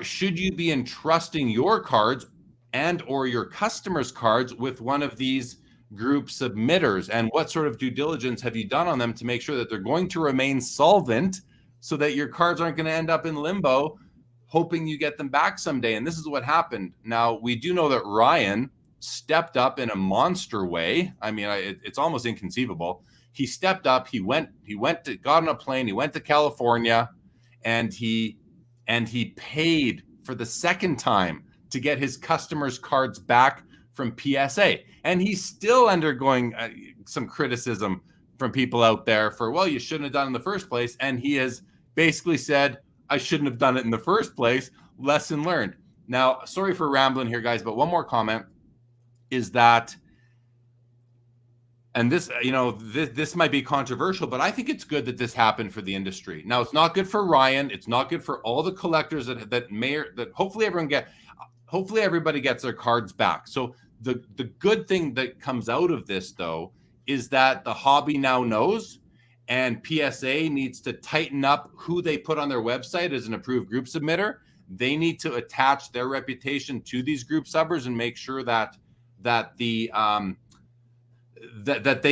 should you be entrusting your cards and or your customers' cards with one of these group submitters? And what sort of due diligence have you done on them to make sure that they're going to remain solvent, so that your cards aren't going to end up in limbo, hoping you get them back someday? And this is what happened. Now, we do know that Ryan stepped up in a monster way. I mean, it's almost inconceivable. He stepped up. He got on a plane. He went to California, and he paid for the second time to get his customers' cards back from PSA. And he's still undergoing some criticism from people out there for, well, you shouldn't have done it in the first place. And he has basically said, I shouldn't have done it in the first place. Lesson learned. Now, sorry for rambling here, guys, but one more comment is that, and this, this might be controversial, but I think it's good that this happened for the industry. Now, it's not good for Ryan. It's not good for all the collectors that hopefully everybody gets their cards back. So the good thing that comes out of this, though, is that the hobby now knows, and PSA needs to tighten up who they put on their website as an approved group submitter. They need to attach their reputation to these group subbers and make sure that they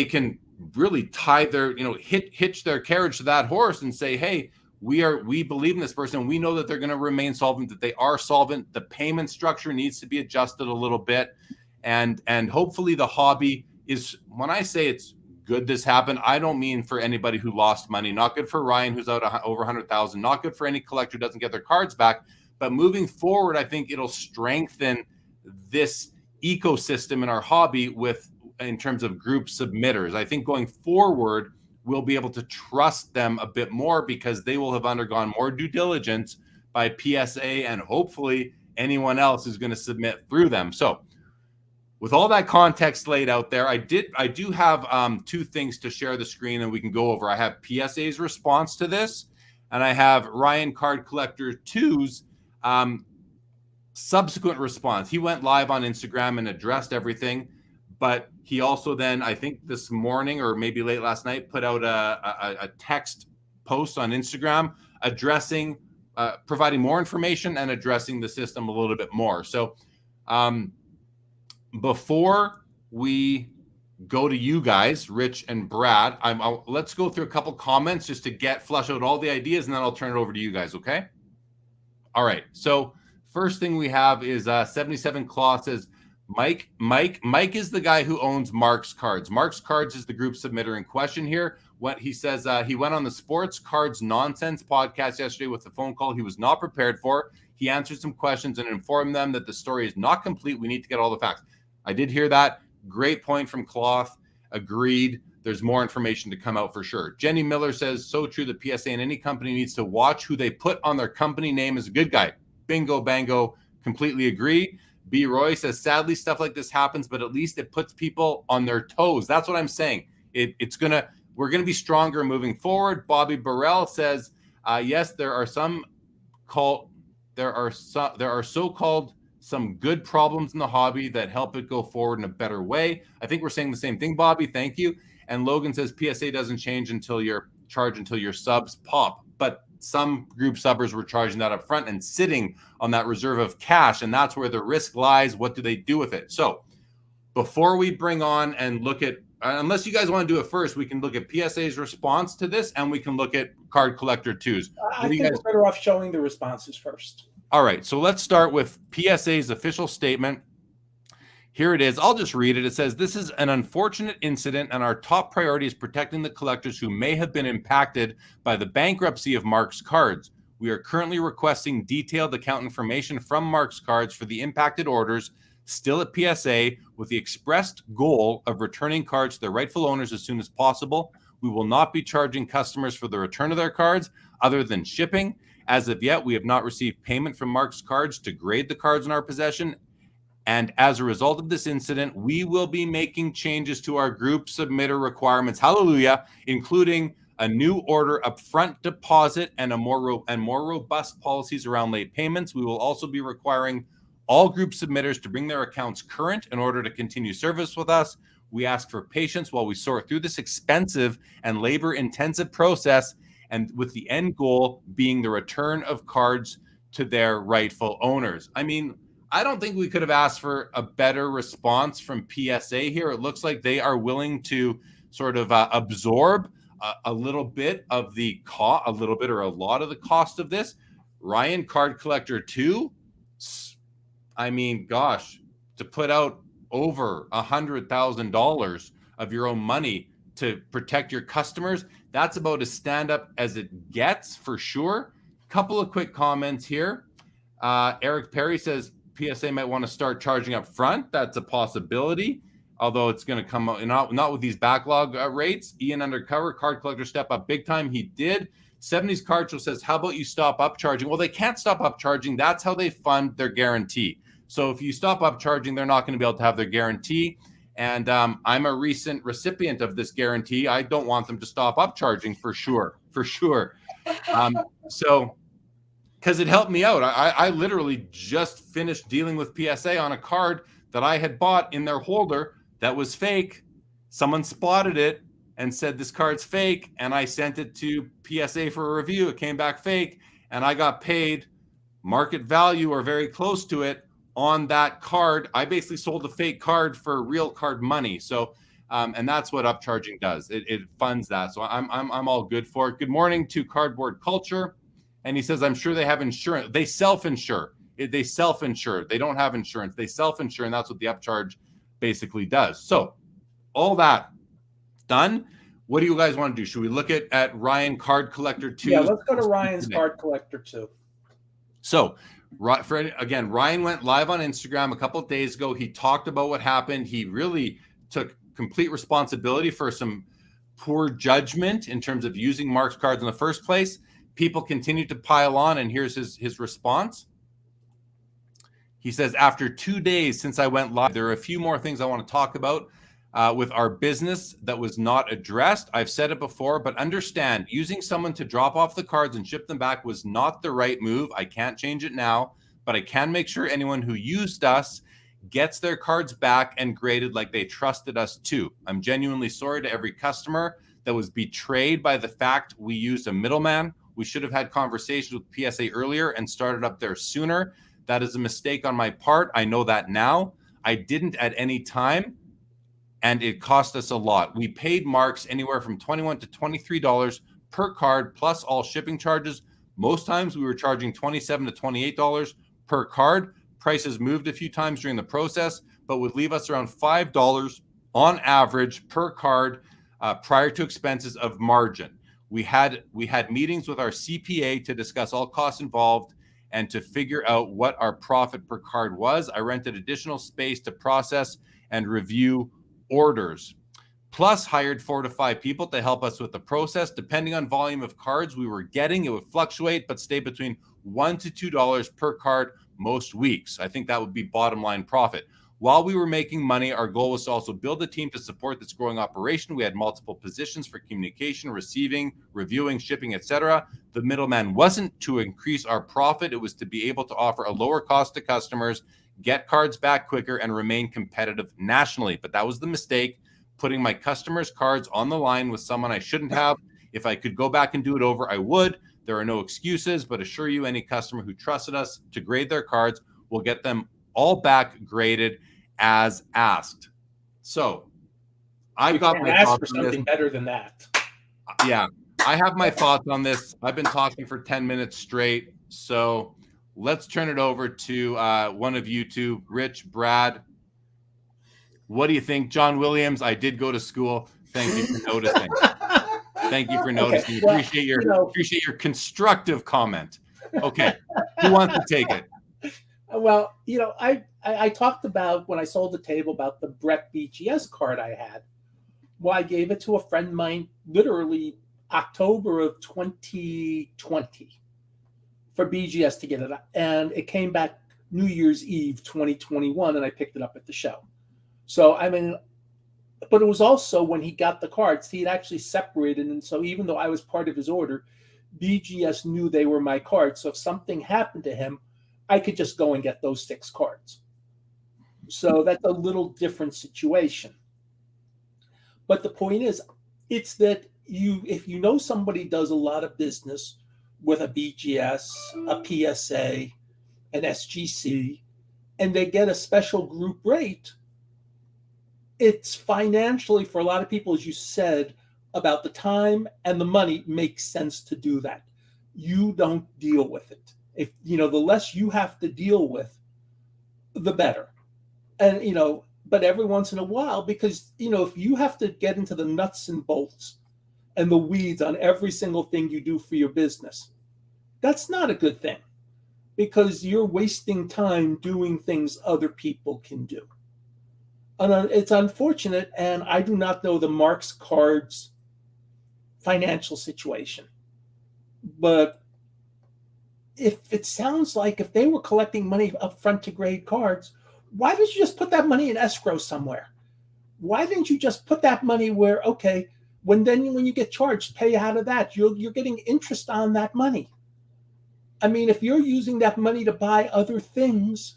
can really tie their, hitch their carriage to that horse and say, hey, we believe in this person. We know that they're going to remain solvent, that they are solvent. The payment structure needs to be adjusted a little bit. And hopefully the hobby is, when I say it's good this happened, I don't mean for anybody who lost money. Not good for Ryan, who's out over 100,000. Not good for any collector who doesn't get their cards back. But moving forward, I think it'll strengthen this ecosystem in our hobby with in terms of group submitters. I think going forward, we'll be able to trust them a bit more because they will have undergone more due diligence by PSA and hopefully anyone else is going to submit through them. So with all that context laid out there, I do have two things to share the screen and we can go over. I have PSA's response to this, and I have Ryan Card Collector 2's subsequent response. He went live on Instagram and addressed everything, but he also then, I think this morning or maybe late last night, put out a text post on Instagram addressing, providing more information and addressing the system a little bit more. So before we go to you guys, Rich and Brad, let's go through a couple comments just to flush out all the ideas, and then I'll turn it over to you guys, okay? All right, so first thing we have is 77 Claw says, Mike is the guy who owns Mark's Cards. Mark's Cards is the group submitter in question here. What he says, he went on the Sports Cards Nonsense podcast yesterday with a phone call he was not prepared for. He answered some questions and informed them that the story is not complete. We need to get all the facts. I did hear that. Great point from Cloth. Agreed. There's more information to come out for sure. Jenny Miller says, so true. The PSA and any company needs to watch who they put on their company name as a good guy. Bingo, bango. Completely agree. B. Roy says, sadly, stuff like this happens, but at least it puts people on their toes. That's what I'm saying. We're going to be stronger moving forward. Bobby Burrell says, yes, there are so-called some good problems in the hobby that help it go forward in a better way. I think we're saying the same thing, Bobby. Thank you. And Logan says PSA doesn't change until your subs pop. But some group subbers were charging that up front and sitting on that reserve of cash. And that's where the risk lies. What do they do with it? So before we bring on and look at, unless you guys want to do it first, we can look at PSA's response to this and we can look at Card Collector 2's. I think we're better off showing the responses first. All right, so let's start with PSA's official statement. Here it is. I'll just read it. It says, this is an unfortunate incident, and our top priority is protecting the collectors who may have been impacted by the bankruptcy of Mark's Cards. We are currently requesting detailed account information from Mark's Cards for the impacted orders still at PSA with the expressed goal of returning cards to their rightful owners as soon as possible. We will not be charging customers for the return of their cards other than shipping. As of yet, we have not received payment from Mark's Cards to grade the cards in our possession. And as a result of this incident, we will be making changes to our group submitter requirements, hallelujah, including a new order upfront deposit and more robust policies around late payments. We will also be requiring all group submitters to bring their accounts current in order to continue service with us. We ask for patience while we sort through this expensive and labor-intensive process, and with the end goal being the return of cards to their rightful owners. I mean, I don't think we could have asked for a better response from PSA here. It looks like they are willing to sort of absorb a little bit of the cost, a little bit or a lot of the cost of this. Ryan Card Collector 2, I mean, gosh, to put out over $100,000 of your own money to protect your customers, that's about as stand-up as it gets for sure. Couple of quick comments here. Eric Perry says PSA might want to start charging up front. That's a possibility, although it's going to come out not with these backlog rates. Ian Undercover, Card Collector step up big time. He did. 70s Card Show says, how about you stop upcharging? Well, they can't stop upcharging. That's how they fund their guarantee. So if you stop upcharging, they're not going to be able to have their guarantee. And I'm a recent recipient of this guarantee. I don't want them to stop upcharging for sure. So because it helped me out. I literally just finished dealing with PSA on a card that I had bought in their holder that was fake. Someone spotted it and said this card's fake, and I sent it to PSA for a review. It came back fake, and I got paid market value or very close to it on that card. I basically sold a fake card for real card money. So, and that's what upcharging does. It funds that. So I'm all good for it. Good morning to Cardboard Culture. And he says, I'm sure they have insurance. They self-insure. They self-insure. They don't have insurance. They self-insure, and that's what the upcharge basically does. So all that done. What do you guys want to do? Should we look at Ryan Card Collector 2? Yeah, let's go to Ryan's Card Collector 2. So, Ryan went live on Instagram a couple of days ago. He talked about what happened. He really took complete responsibility for some poor judgment in terms of using Mark's cards in the first place. People continue to pile on, and here's his response. He says, after 2 days since I went live, there are a few more things I want to talk about with our business that was not addressed. I've said it before, but understand, using someone to drop off the cards and ship them back was not the right move. I can't change it now, but I can make sure anyone who used us gets their cards back and graded like they trusted us to. I'm genuinely sorry to every customer that was betrayed by the fact we used a middleman. We should have had conversations with PSA earlier and started up there sooner. That is a mistake on my part. I know that now. I didn't at any time, and it cost us a lot. We paid Marks anywhere from $21 to $23 per card, plus all shipping charges. Most times we were charging $27 to $28 per card. Prices moved a few times during the process, but would leave us around $5 on average per card prior to expenses of margin. We had meetings with our CPA to discuss all costs involved and to figure out what our profit per card was. I rented additional space to process and review orders, plus hired 4 to 5 people to help us with the process. Depending on volume of cards we were getting, it would fluctuate, but stay between $1 to $2 per card most weeks. I think that would be bottom line profit. While we were making money, our goal was to also build a team to support this growing operation. We had multiple positions for communication, receiving, reviewing, shipping, etc. The middleman wasn't to increase our profit. It was to be able to offer a lower cost to customers, get cards back quicker, and remain competitive nationally. But that was the mistake, putting my customers' cards on the line with someone I shouldn't have. If I could go back and do it over, I would. There are no excuses, but assure you any customer who trusted us to grade their cards will get them all back graded as asked. So I've got my ask thoughts for on this. something better than that. Yeah, I have my thoughts on this. I've been talking for 10 minutes straight. So let's turn it over to one of you two, Rich, Brad. What do you think? John Williams, I did go to school. Thank you for noticing. Thank you for noticing. Okay, well, appreciate your constructive comment. Okay, who wants to take it? Well, I talked about when I sold the table about the Brett BGS card I had. Well, I gave it to a friend of mine literally October of 2020 for BGS to get it, and it came back New Year's Eve 2021, and I picked it up at the show. So I mean, but it was also when he got the cards, he had actually separated, and so even though I was part of his order, BGS knew they were my cards. So if something happened to him, I could just go and get those 6 cards. So that's a little different situation. But the point is, it's that if you know somebody does a lot of business with a BGS, a PSA, an SGC, and they get a special group rate, it's financially, for a lot of people, as you said, about the time and the money, makes sense to do that. You don't deal with it. If the less you have to deal with, the better. And but every once in a while, because if you have to get into the nuts and bolts and the weeds on every single thing you do for your business, that's not a good thing, because you're wasting time doing things other people can do. And it's unfortunate, and I do not know the Marks Cards financial situation, but if it sounds like if they were collecting money up front to grade cards, why didn't you just put that money in escrow somewhere? Why didn't you just put that money where, okay, when you get charged, pay out of that. You're getting interest on that money. I mean, if you're using that money to buy other things,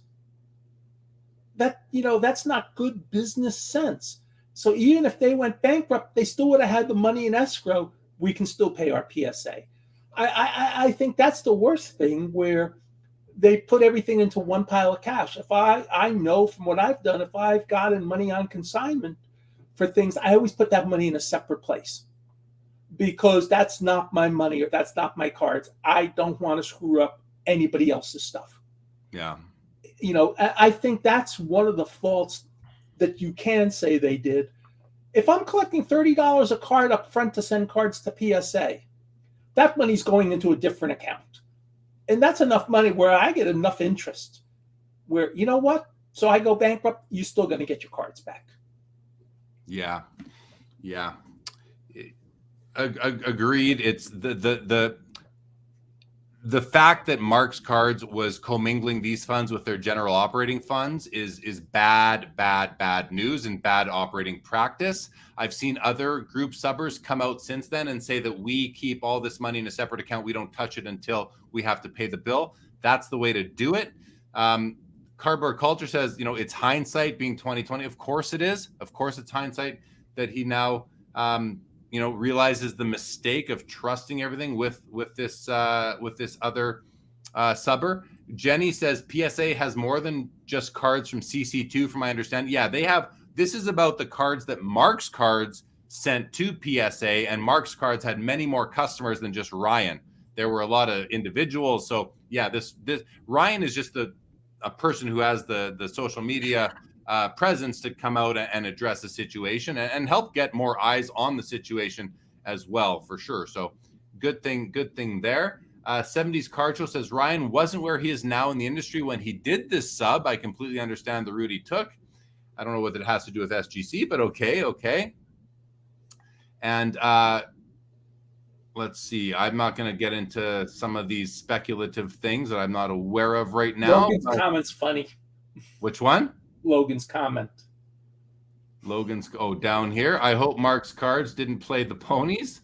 that's not good business sense. So even if they went bankrupt, they still would have had the money in escrow. We can still pay our PSA. I think that's the worst thing, where they put everything into one pile of cash. If I know from what I've done, if I've gotten money on consignment for things, I always put that money in a separate place, because that's not my money, or that's not my cards. I don't want to screw up anybody else's stuff. Yeah. I think that's one of the faults that you can say they did. If I'm collecting $30 a card up front to send cards to PSA, that money's going into a different account. And that's enough money where I get enough interest where, so I go bankrupt, you're still going to get your cards back. Yeah. Agreed. It's the fact that Mark's Cards was commingling these funds with their general operating funds is bad news and bad operating practice. I've seen other group subbers come out since then and say that we keep all this money in a separate account. We don't touch it until we have to pay the bill. That's the way to do it. Cardboard Culture says, it's hindsight being 2020. Of course it is. Of course it's hindsight that he now realizes the mistake of trusting everything with this other subber. Jenny says PSA has more than just cards from CC2, from my understanding. Yeah, they have. This is about the cards that Mark's Cards sent to PSA, and Mark's Cards had many more customers than just Ryan. There were a lot of individuals. So yeah, this Ryan is just a person who has the social media presence to come out and address the situation and help get more eyes on the situation as well, for sure. So good thing there. 70s Card Show says Ryan wasn't where he is now in the industry when he did this sub. I completely understand the route he took. I don't know what it has to do with SGC, but okay. And let's see. I'm not going to get into some of these speculative things that I'm not aware of right now. Logan's comment's funny. Which one? Logan's comment. Down here. I hope Mark's Cards didn't play the ponies.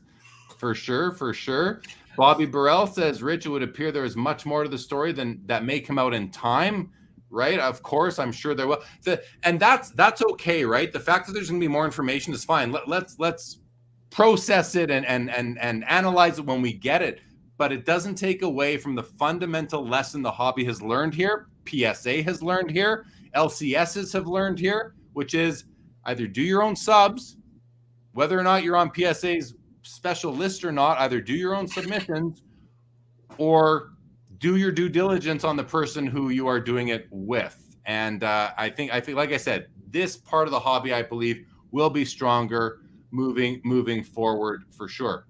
For sure. Bobby Burrell says, Rich, it would appear there is much more to the story than that may come out in time. Right? Of course, I'm sure there will. And that's okay, right? The fact that there's going to be more information is fine. Let's process it and analyze it when we get it. But it doesn't take away from the fundamental lesson the hobby has learned here, PSA has learned here, LCSs have learned here, which is either do your own subs, whether or not you're on PSA's special list or not, either do your own submissions or do your due diligence on the person who you are doing it with. And I think, like I said, this part of the hobby, I believe, will be stronger moving forward for sure.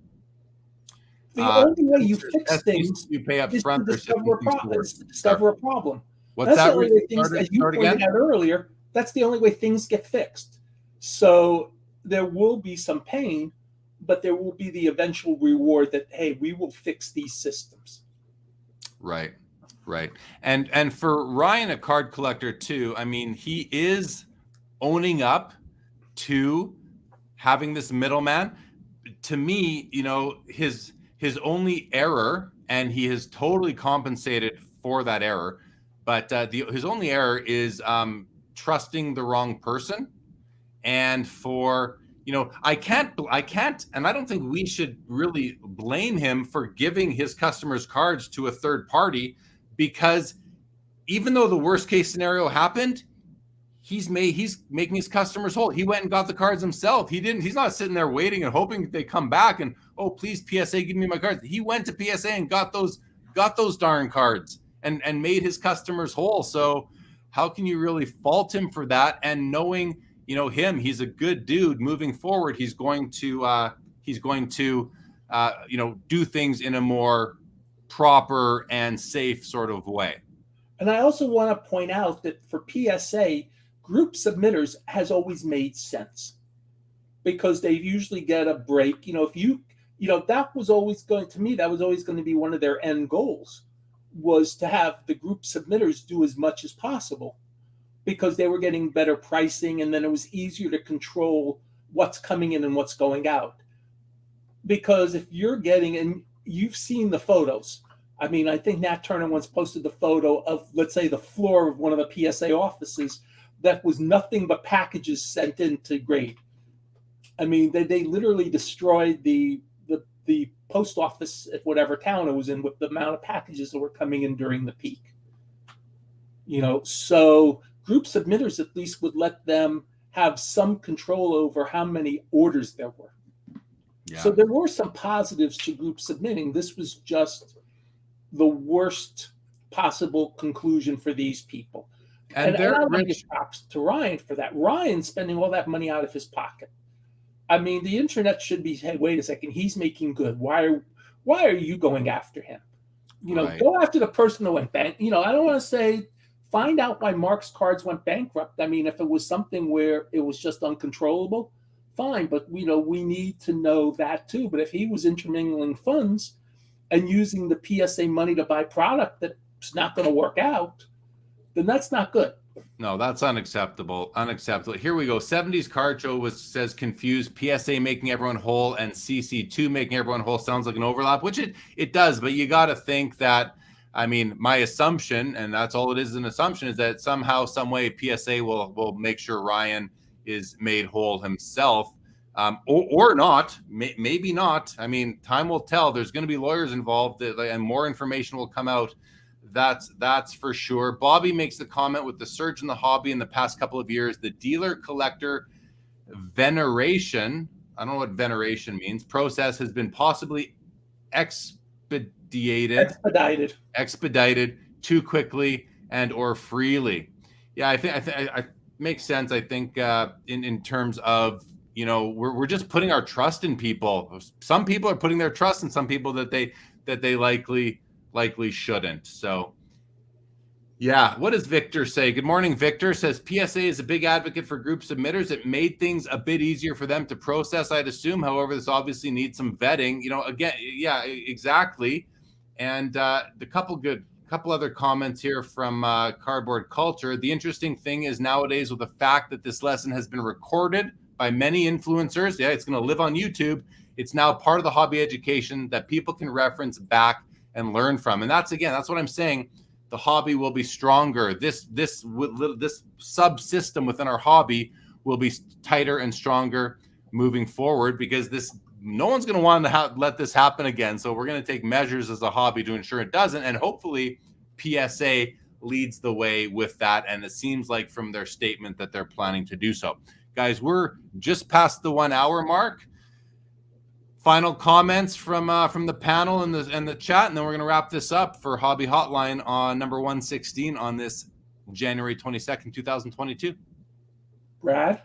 The only way you fix things you pay up is front to discover a problem. What's that's that? The only way things, as you pointed out earlier, that's the only way things get fixed. So there will be some pain, but there will be the eventual reward that, hey, we will fix these systems. Right. And for Ryan, a card collector too, I mean, he is owning up to having this middleman. To me, his only error, and he has totally compensated for that error, but his only error is trusting the wrong person. And for, I can't, and I don't think we should really blame him for giving his customers cards to a third party, because even though the worst case scenario happened, he's making his customers whole. He went and got the cards himself. He's not sitting there waiting and hoping they come back and, oh, please, PSA, give me my cards. He went to PSA and got those darn cards and made his customers whole. So how can you really fault him for that? And knowing, him, he's a good dude moving forward. He's going to do things in a more proper and safe sort of way. And I also want to point out that for PSA, group submitters has always made sense, because they usually get a break. That was always going to be one of their end goals, was to have the group submitters do as much as possible, because they were getting better pricing, and then it was easier to control what's coming in and what's going out. Because if you're getting, and you've seen the photos, I mean, I think Nat Turner once posted the photo of, let's say, the floor of one of the PSA offices that was nothing but packages sent in to grade. I mean, they literally destroyed the post office at whatever town it was in with the amount of packages that were coming in during the peak. So group submitters at least would let them have some control over how many orders there were. Yeah. So there were some positives to group submitting. This was just the worst possible conclusion for these people. And I want to give props to Ryan for that. Ryan spending all that money out of his pocket. I mean, the internet should be, hey, wait a second, he's making good. Why are you going after him? Right. Go after the person that went bankrupt. I don't want to say find out why Mark's Cards went bankrupt. I mean, if it was something where it was just uncontrollable, fine, but we need to know that too. But if he was intermingling funds and using the PSA money to buy product that's not going to work out, then that's not good. No, that's unacceptable. Unacceptable. Here we go. 70s Card Show says confused. PSA making everyone whole and CC2 making everyone whole sounds like an overlap, which it does. But you got to think that, I mean, my assumption, and that's all it is, an assumption, is that somehow, some way, PSA will make sure Ryan is made whole himself, or not. Maybe not. I mean, time will tell. There's going to be lawyers involved, and more information will come out. That's for sure. Bobby makes the comment, with the surge in the hobby in the past couple of years, the dealer collector veneration, I don't know what veneration means, process has been possibly expedited too quickly and or freely. Yeah, I think I makes sense. I think in terms of, we're just putting our trust in people. Some people are putting their trust in some people that they likely shouldn't. So yeah, what does Victor say? Good morning, Victor. Says PSA is a big advocate for group submitters. It made things a bit easier for them to process, I'd assume. However, this obviously needs some vetting. Again, yeah, exactly. And the couple other comments here from Cardboard Culture. The interesting thing is, nowadays, with the fact that this lesson has been recorded by many influencers, yeah, it's going to live on YouTube. It's now part of the hobby education that people can reference back and learn from. And that's what I'm saying. The hobby will be stronger. This subsystem within our hobby will be tighter and stronger moving forward, because no one's going to want to let this happen again. So we're going to take measures as a hobby to ensure it doesn't. And hopefully PSA leads the way with that. And it seems like from their statement that they're planning to do so. Guys, we're just past the 1 hour mark. Final comments from the panel and the chat, and then we're going to wrap this up for Hobby Hotline on number 116 on this January 22nd, 2022. Brad?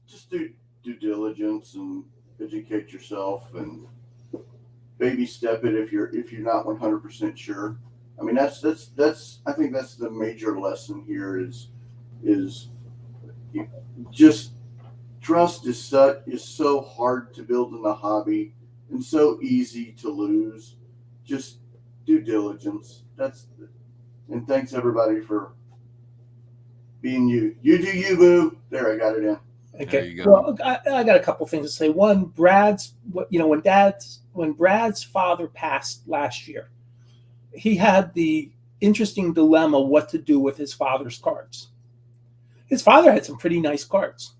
Just do due diligence and educate yourself, and baby step it if you're not 100% sure. I mean, that's I think that's the major lesson here is just trust is so hard to build in the hobby and so easy to lose. Just due diligence. And thanks everybody for being you. You do you, boo. There, I got it in. Okay. There you go. Well, I got a couple things to say. One, when Brad's father passed last year, he had the interesting dilemma what to do with his father's cards. His father had some pretty nice cards.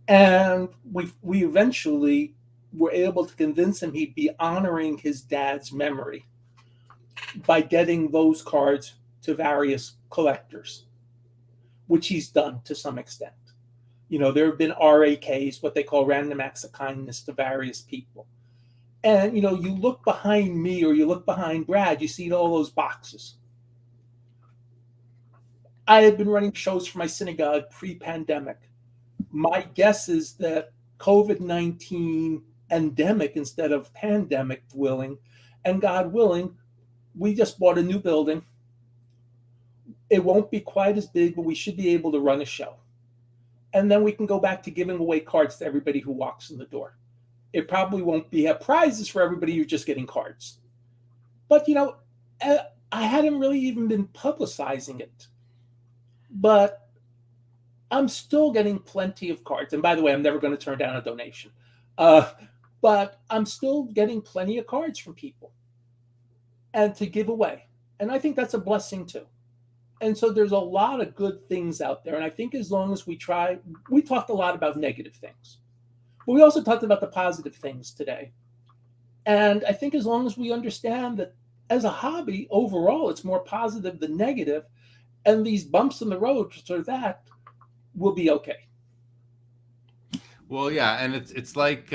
And we eventually were able to convince him he'd be honoring his dad's memory by getting those cards to various collectors, which he's done to some extent. There have been RAKs, what they call random acts of kindness, to various people. And, you look behind me or you look behind Brad, you see all those boxes. I had been running shows for my synagogue pre-pandemic. My guess is that COVID-19 endemic instead of pandemic willing, and God willing, we just bought a new building. It won't be quite as big, but we should be able to run a show. And then we can go back to giving away cards to everybody who walks in the door. It probably won't have prizes for everybody. You're just getting cards. But, I hadn't really even been publicizing it. But I'm still getting plenty of cards. And by the way, I'm never going to turn down a donation. But I'm still getting plenty of cards from people and to give away. And I think that's a blessing too. And so there's a lot of good things out there. And I think as long as we talked a lot about negative things, but we also talked about the positive things today. And I think as long as we understand that as a hobby, overall, it's more positive than negative, and these bumps in the road for that will be okay. Well, yeah, and it's like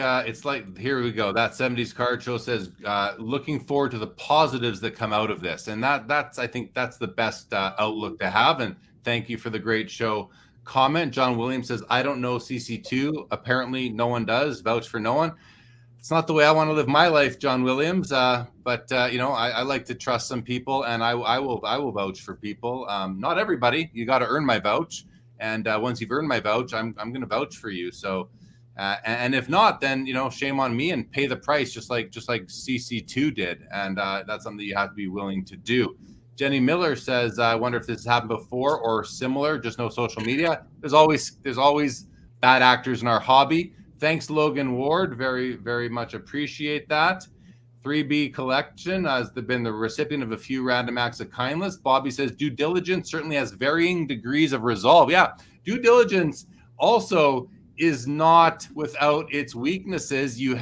here we go. That 70s Card Show says looking forward to the positives that come out of this, and that's I think that's the best outlook to have. And thank you for the great show comment. John Williams says, I don't know CC2. Apparently, no one does. Vouch for no one. It's not the way I want to live my life, John Williams. But I like to trust some people, and I will vouch for people. Not everybody. You got to earn my vouch. And once you've earned my vouch, I'm going to vouch for you. So, and if not, then, shame on me and pay the price, just like CC2 did. And that's something that you have to be willing to do. Jenny Miller says, I wonder if this has happened before or similar, just no social media. There's always bad actors in our hobby. Thanks, Logan Ward. Very, very much appreciate that. 3B Collection has been the recipient of a few random acts of kindness. Bobby says, due diligence certainly has varying degrees of resolve. Yeah, due diligence also is not without its weaknesses. You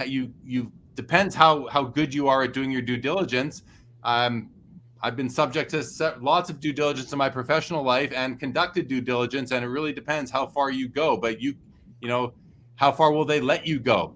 depends how good you are at doing your due diligence. I've been subject to lots of due diligence in my professional life and conducted due diligence, and it really depends how far you go. But how far will they let you go?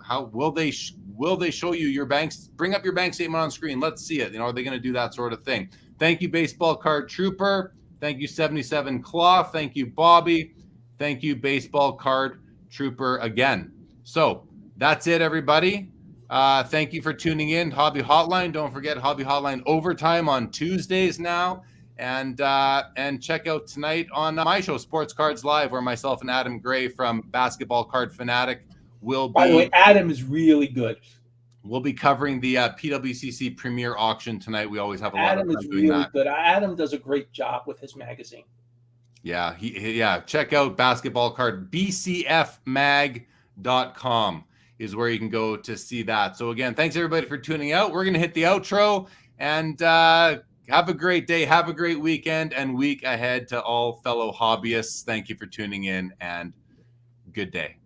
How will they show you your banks? Bring up your bank statement on screen. Let's see it. Are they going to do that sort of thing? Thank you, Baseball Card Trooper. Thank you, 77 Cloth. Thank you, Bobby. Thank you, Baseball Card Trooper again. So that's it, everybody. Thank you for tuning in. Hobby Hotline. Don't forget Hobby Hotline overtime on Tuesdays now. And check out tonight on my show, Sports Cards Live, where myself and Adam Gray from Basketball Card Fanatic will be. By the way, Adam is really good. We'll be covering the PWCC Premier Auction tonight. We always have a lot of fun doing that. Adam is really good. Adam does a great job with his magazine. Yeah, check out Basketball Card. BCFmag.com is where you can go to see that. So again, thanks everybody for tuning out. We're going to hit the outro, and have a great day. Have a great weekend and week ahead to all fellow hobbyists. Thank you for tuning in, and good day.